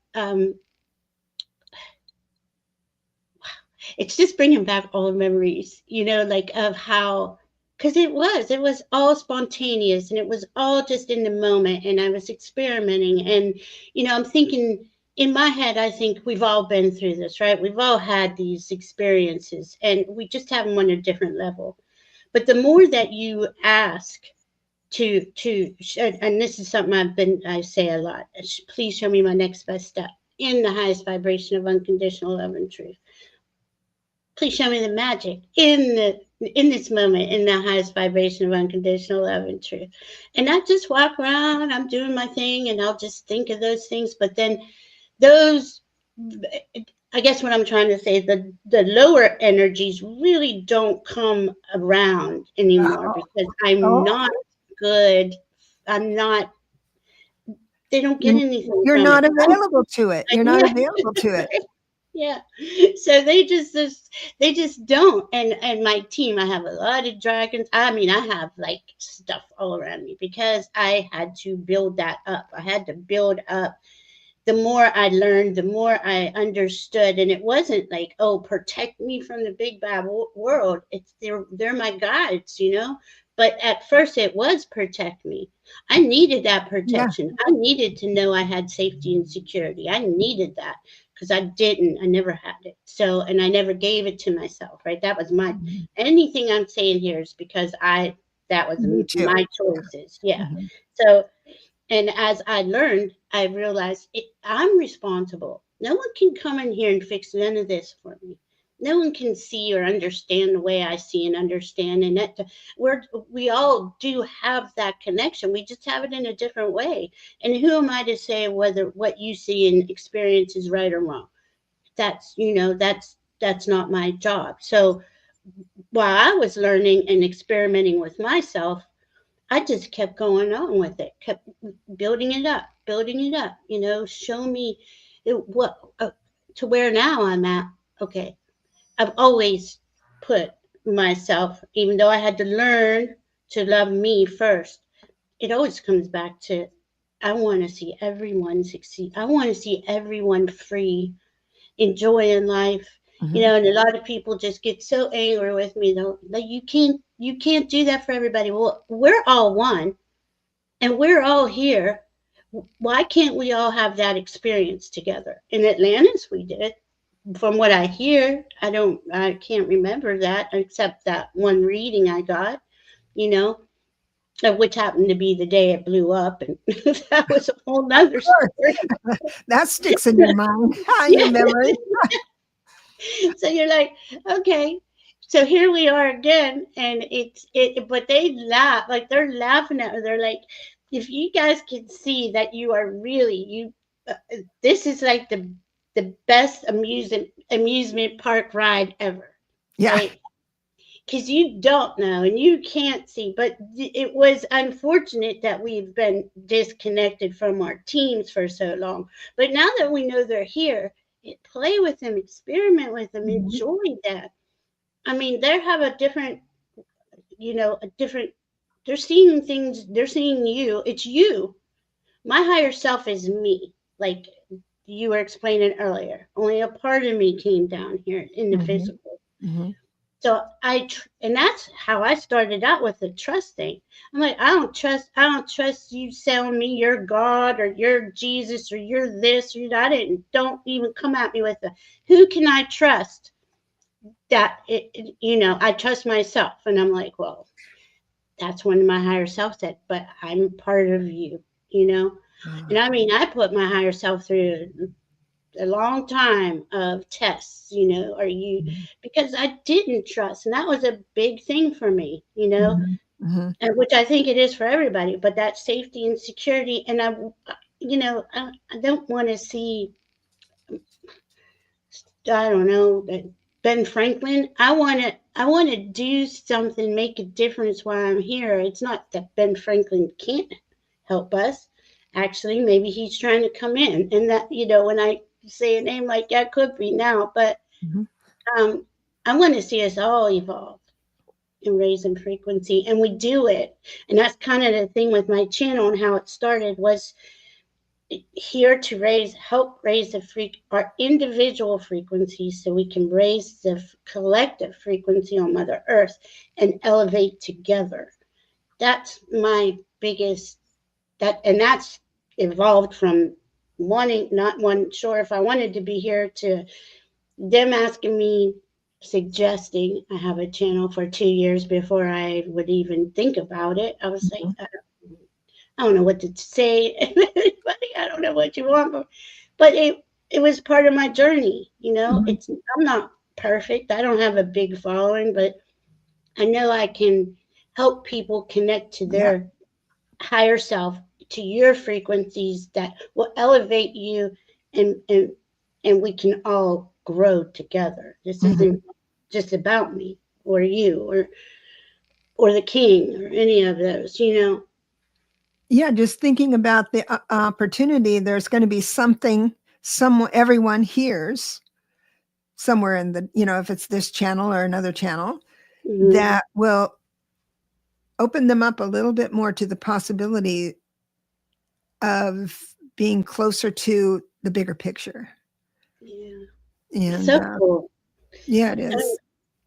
it's just bringing back all the memories, like of how, because it was all spontaneous and it was all just in the moment, and I was experimenting, and I'm thinking in my head, I think we've all been through this, right? We've all had these experiences, and we just have them on a different level. But the more that you ask to, and this is something I say a lot, please show me my next best step in the highest vibration of unconditional love and truth. Please show me the magic in this moment, in the highest vibration of unconditional love and truth. And I just walk around, I'm doing my thing, and I'll just think of those things. But then those, I guess what I'm trying to say is the lower energies really don't come around anymore Oh, because I'm oh, not good. I'm not. They don't get you're anything you're from not it. available to it. You're not Yeah. available to it. Yeah. So they just don't. And my team, I have a lot of dragons. I mean, I have like stuff all around me because I had to build that up. I had to build up. The more I learned, the more I understood, and it wasn't like, oh, protect me from the big bad world. It's they're my guides, you know. But at first, it was protect me. I needed that Yeah. protection. I needed to know I had safety and security. I needed that because I didn't. I never had it. So, and I never gave it to myself. Right? That was my Mhm. anything I'm saying here is because I that was Me too. my choices. Yeah. Mhm. So and as I learned, I realized I'm responsible. No one can come in here and fix none of this for me. No one can see or understand the way I see and understand. And that we all do have that connection. We just have it in a different way. And who am I to say whether what you see and experience is right or wrong? That's that's not my job. So while I was learning and experimenting with myself, I just kept going on with it, kept building it up, show me what to where now I'm at. Okay. I've always put myself, even though I had to learn to love me first, it always comes back to I want to see everyone succeed. I want to see everyone free, enjoying life. Mhm. And a lot of people just get so angry with me though. Like you can't do that for everybody. Well, we're all one and we're all here. Why can't we all have that experience together? In Atlantis, we did. From what I hear, I can't remember that except that one reading I got, you know, which happened to be the day it blew up, and that was a whole Of nother course. story. That sticks in your mind, your Yeah. memory. So you're like, okay, so here we are again, and but they laugh, like they're laughing at me. They're like, if you guys can see that you are really this is like the best amusement park ride ever, Yeah. right? Because you don't know and you can't see, but it was unfortunate that we've been disconnected from our teams for so long. But now that we know they're here, play with them, experiment with them, Mhm. enjoy that. I mean, they have a different, a different, they're seeing things, they're seeing you. It's you. My higher self is me. Like you were explaining earlier, only a part of me came down here in the Mhm. physical. Mhm. So and that's how I started out with the trust thing. I'm like, I don't trust you selling me your God or your Jesus or you're this or that. I didn't, don't even come at me with the, who can I trust that I trust myself. And I'm like, well, that's when my higher self said, but I'm part of you, you know? And Ah. I mean, I put my higher self through a long time of tests, are you, Mhm. because I didn't trust. And that was a big thing for me, Mhm. Mhm. and which I think it is for everybody, but that safety and security. And I don't want to see, I don't know, Ben Franklin. I want to do something, make a difference while I'm here. It's not that Ben Franklin can't help us. Actually, maybe he's trying to come in, and that when I say a name like that, could be now. But Mhm. um, I want to see us all evolve and raise in frequency, and we do it. And that's kind of the thing with my channel and how it started was here to help raise our individual frequencies so we can raise the collective frequency on Mother Earth and elevate together. That's my biggest and that's evolved from wanting not one sure if I wanted to be here to them asking me suggesting I have a channel for 2 years before I would even think about it. I was like, Mhm. I don't know what to say. I don't know what you want, but it was part of my journey. Mhm. I'm not perfect. I don't have a big following, but I know I can help people connect to Yeah. their higher self, to your frequencies that will elevate you, and we can all grow together. This Mhm. isn't just about me or you or the king or any of those, you know. Yeah, just thinking about the opportunity, there's going to be something everyone hears somewhere in the, if it's this channel or another channel, Mhm. that will open them up a little bit more to the possibility of being closer to the bigger picture. Yeah. And So cool. yeah, it is.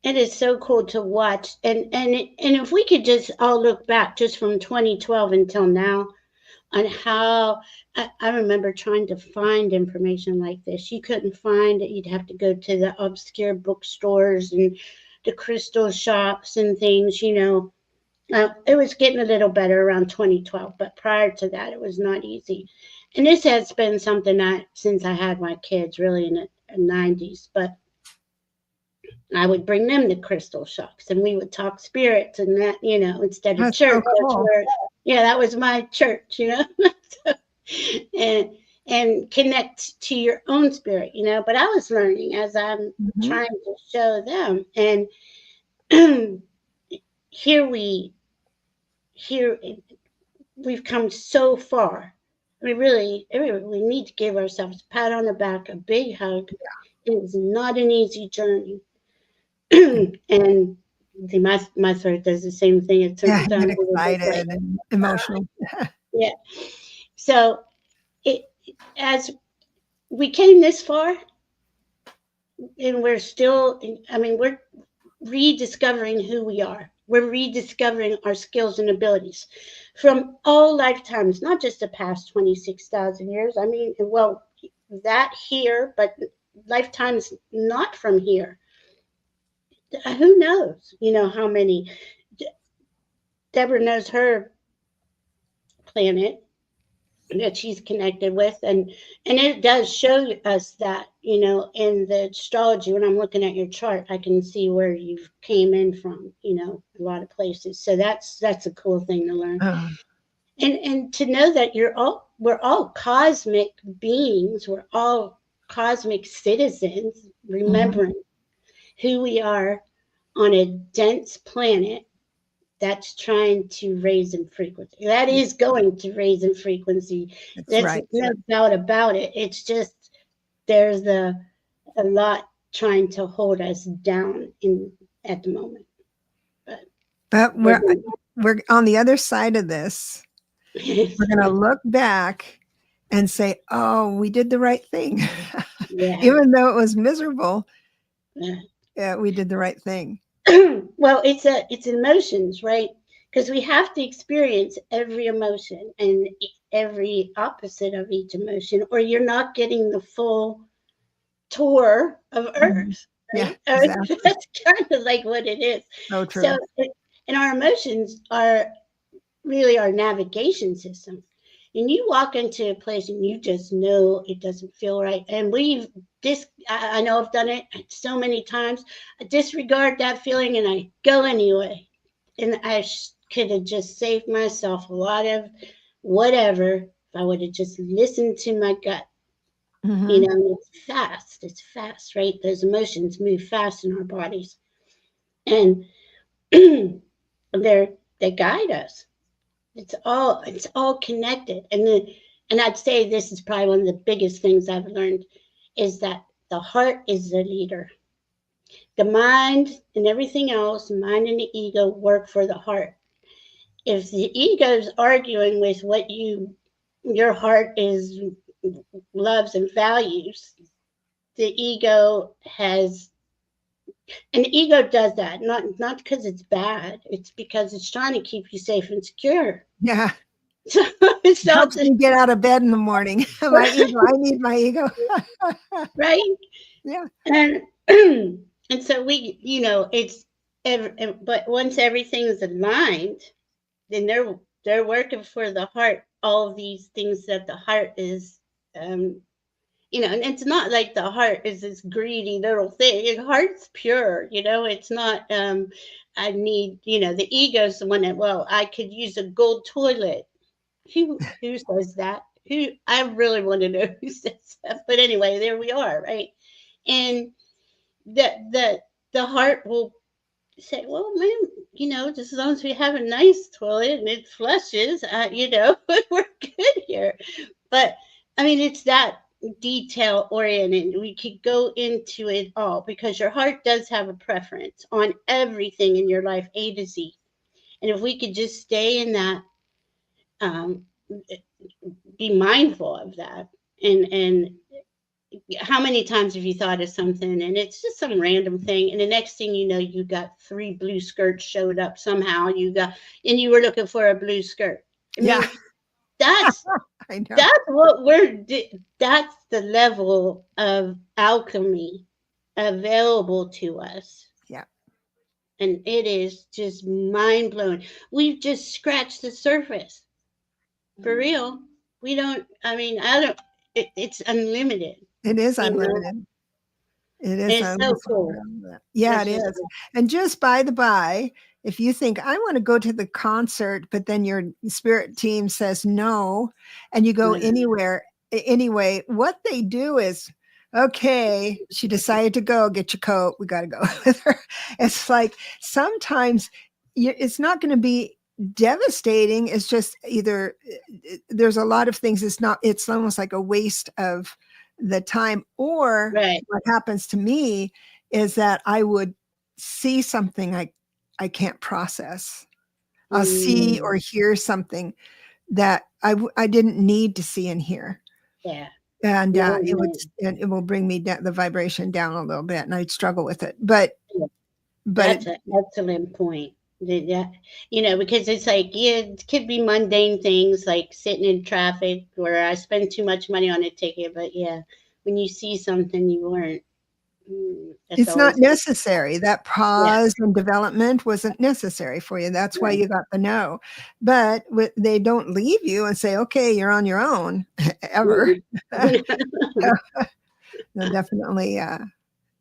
It is so cool to watch, and if we could just all look back just from 2012 until now, on how I remember trying to find information like this. You couldn't find it. You'd have to go to the obscure bookstores and the crystal shops and things. You know, it was getting a little better around 2012, but prior to that, it was not easy. And this has been something that since I had my kids, really in the 90s, but I would bring them to crystal shops and we would talk spirits and that, you know, instead of That's so church. That's cool. where, yeah, that was my church, you know. So, and and connect to your own spirit, you know. But I was learning as I'm Mhm. trying to show them. And here we here we've come so far. We really, we need to give ourselves a pat on the back, a big hug. It is not an easy journey. And see, my throat does the same thing at Yeah, certain I get times. It was just like, excited and emotional. yeah. So it as we came this far, and we're still. I mean, we're rediscovering who we are. We're rediscovering our skills and abilities from all lifetimes, not just the past 26,000 years. I mean, well, that here, but lifetimes not from here. Who knows? You know how many. Deborah knows her planet that she's connected with, and it does show us that, you know, in the astrology. When I'm looking at your chart, I can see where you came in from, you know, a lot of places. So that's a cool thing to learn, Uh, and to know that we're all cosmic beings. We're all cosmic citizens, mhm. remembering who we are on a dense planet that's trying to raise in frequency. That is going to raise in frequency. That's That's right. no doubt about it. It's just there's a lot trying to hold us down in at the moment. But But we're we're on the other side of this. We're going to look back and say, "Oh, we did the right thing." yeah. Even though it was miserable, Yeah. yeah, we did the right thing. Well, it's emotions, right? Because we have to experience every emotion and every opposite of each emotion, or you're not getting the full tour of Mhm. Earth, Yeah, right? Earth, exactly. that's kind of like what it is. So So, true. and our emotions are really our navigation system. And you walk into a place and you just know it doesn't feel right. And I know I've done it so many times. I disregard that feeling and I go anyway. And could have just saved myself a lot of whatever if I would have just listened to my gut. You Mhm. know, it's fast, right? Those emotions move fast in our bodies. And they guide us. It's all connected. And I'd say this is probably one of the biggest things I've learned is that the heart is the leader. The mind and everything else, the mind and the ego work for the heart. If the ego's arguing with what your heart is loves and values, the ego has and the ego does that not because it's bad, it's because it's trying to keep you safe and secure. Yeah, So it's not helps the me get out of bed in the morning. My ego, I need my ego. right. Yeah. And and so we, you know, but once everything is aligned, then they're working for the heart, all of these things that the heart is, um you know. And it's not like the heart is this greedy little thing. The heart's pure, you know. It's not, I need, you know, the ego's the one that, well, I could use a gold toilet. Who says that? Who I really want to know who says that. But anyway, there we are, right? And the heart will say, well, man, just as long as we have a nice toilet and it flushes, we're good here. But I mean, it's that detail oriented. We could go into it all because your heart does have a preference on everything in your life, A to Z. And if we could just stay in that, um, be mindful of that, and how many times have you thought of something and it's just some random thing, and the next thing you know, you got 3 blue skirts showed up somehow, and you were looking for a blue skirt. I Yeah. mean, that's I know. that's that's the level of alchemy available to us. Yeah. And it is just mind blowing. We've just scratched the surface. For real. We don't, I mean, I don't, it's unlimited, It is you know? unlimited. It is It's so cool. unlimited. Yeah, it It's just, is. And just by the by, if you think I want to go to the concert, but then your spirit team says no, and you go anywhere anyway, what they do is, okay, she decided to go, get your coat, we got to go with her. It's like sometimes it's not going to be devastating. It's just either there's a lot of things. It's almost like a waste of the time. Or right. what happens to me is that I would see something I can't process. I'll see or hear something that I didn't need to see and hear. Yeah. And it will bring me the vibration down a little bit, and I'd struggle with it. But that's an excellent point. Yeah, because it's like, yeah, it could be mundane things like sitting in traffic where I spend too much money on a ticket. But yeah, when you see something you weren't, it's not necessary. That pause and development wasn't necessary for you. That's why you got the no. But they don't leave you and say, okay, you're on your own ever. They'll definitely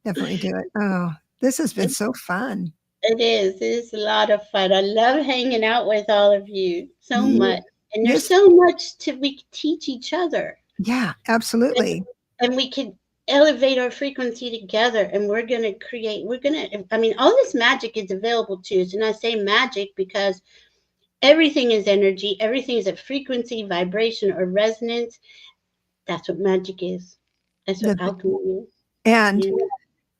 do it. Oh, this has been so fun. It is. It is a lot of fun. I love hanging out with all of you so much. And there's so much we can teach each other. Yeah, absolutely. And we can elevate our frequency together, and we're going to I mean, all this magic is available to us. And I say magic because everything is energy. Everything is a frequency, vibration, or resonance. That's what magic is. That's what alchemy is. And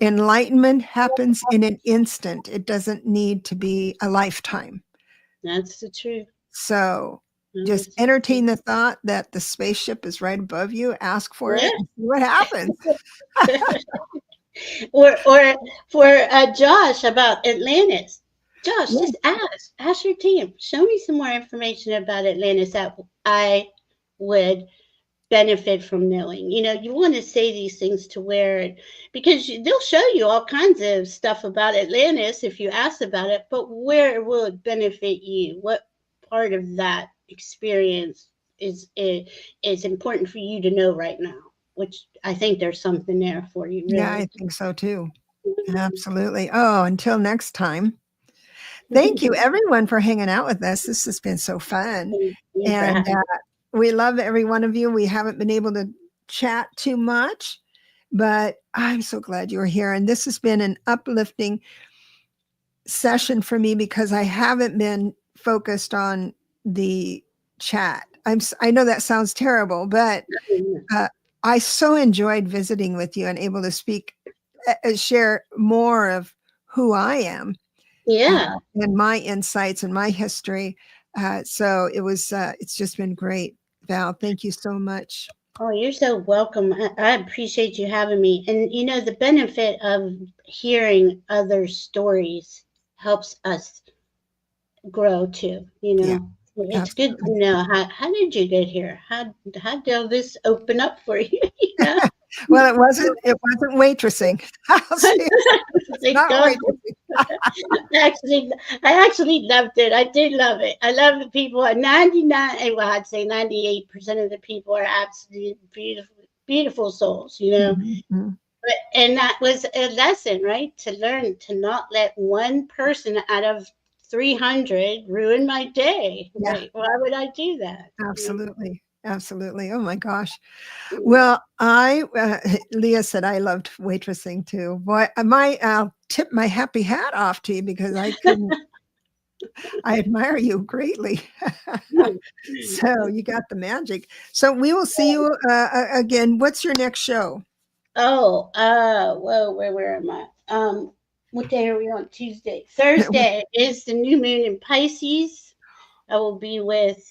enlightenment happens in an instant. It doesn't need to be a lifetime. That's the truth. So just entertain the thought that the spaceship is right above you. Ask for it and see what happens. or for Josh about Atlantis. Josh, just ask your team. Show me some more information about Atlantis that I would benefit from knowing. You want to say these things to where, because they'll show you all kinds of stuff about Atlantis if you ask about it, but where will it benefit you? What part of that experience is important for you to know right now? Which I think there's something there for you. Really. Yeah, I think so too. Absolutely. Oh, until next time. Thank you, everyone, for hanging out with us. This has been so fun. And we love every one of you. We haven't been able to chat too much, but I'm so glad you were here. And this has been an uplifting session for me because I haven't been focused on the chat. I know that sounds terrible, but I so enjoyed visiting with you and able to share more of who I am. Yeah. And my insights and my history. So it's just been great. Val, thank you so much. Oh, you're so welcome. I appreciate you having me. And the benefit of hearing other stories helps us grow too. Yeah, it's absolutely good to know how did you get here? How did all this open up for you? Well, it wasn't waitressing. It's not waitressing. I actually loved it. I did love it. I love the people. 99, well, I'd say 98% of the people are absolutely beautiful souls, Mm-hmm. And that was a lesson, right? To learn to not let one person out of 300 ruin my day. Yeah. Right? Why would I do that? Absolutely. Absolutely. Oh my gosh. Yeah. Well, Leah said I loved waitressing too. Boy, I'll tip my happy hat off to you because I couldn't, I admire you greatly. So you got the magic. So we will see you again. What's your next show? Oh, whoa, where am I? What day are we on? Tuesday. Thursday is the new moon in Pisces. I will be with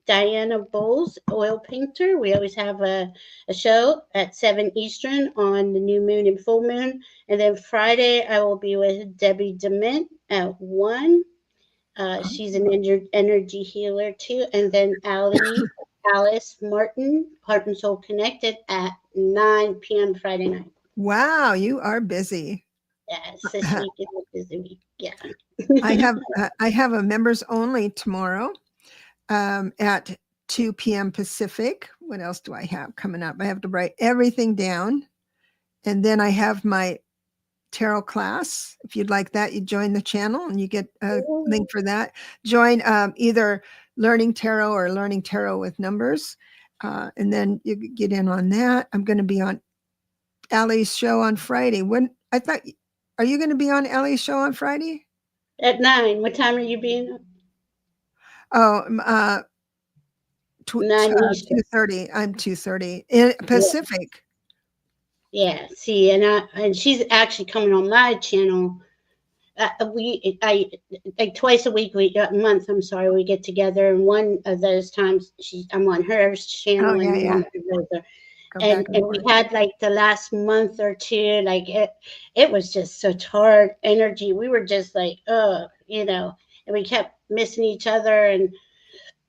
Diana Bowles, oil painter. We always have a show at 7 Eastern on the new moon and full moon. And then Friday, I will be with Debbie Dement at 1. She's an energy healer too. And then Alice Martin, Heart and Soul Connected at 9 p.m. Friday night. Wow, you are busy. Yes, this week is a busy week. Yeah. I have a members only tomorrow at 2 p.m. Pacific. What else do I have coming up? I have to write everything down. And then I have my tarot class. If you'd like that, you join the channel and you get a link for that. Join either Learning Tarot or Learning Tarot with Numbers. And then you get in on that. I'm going to be on Allie's show on Friday. Are you going to be on Allie's show on Friday? At 9. What time are you being? Oh, 9 Eastern. 2:30. I'm 2:30 in Pacific. Yeah. See, and she's actually coming on my channel. I like twice a month. I'm sorry, we get together, and one of those times I'm on her channel, and we had like the last month or two, like it was just such hard energy. We were just like, and we kept missing each other, and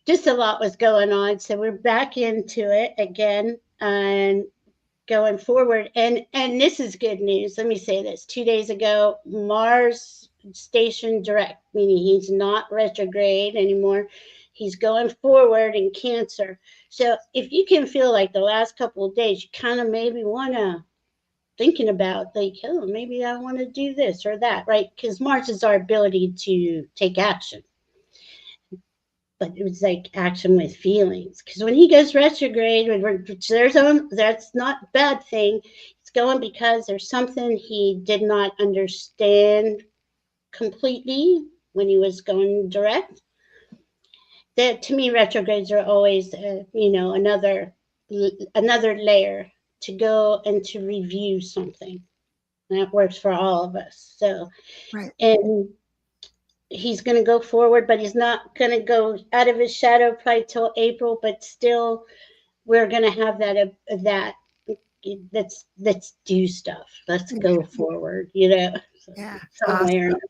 just a lot was going on. So we're back into it again and going forward. And this is good news. Let me say this. 2 days ago, Mars station direct, meaning he's not retrograde anymore. He's going forward in Cancer. So if you can feel like the last couple of days, you kind of maybe want to thinking about like, oh, maybe I want to do this or that, right? Because Mars is our ability to take action. But it was like action with feelings. Because when he goes retrograde, that's not a bad thing. It's going because there's something he did not understand completely when he was going direct. That to me, retrogrades are always, another layer to go and to review something. And that works for all of us. So, right. And he's going to go forward, but he's not going to go out of his shadow probably till April. But still, we're going to have let's do stuff. Let's go forward. Yeah. Somewhere. Awesome.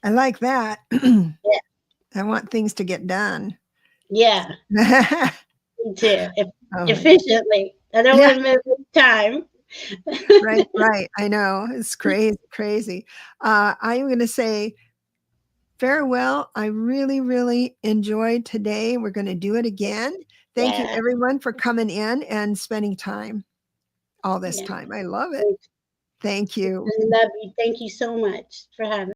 I like that. Yeah. I want things to get done. Yeah. Me too. Efficiently. I don't want to miss time. Right. I know. It's crazy. I'm going to say farewell. I really, really enjoyed today. We're going to do it again. Thank you, everyone, for coming in and spending time all this time. I love it. Thank you. I love you. Thank you so much for having me.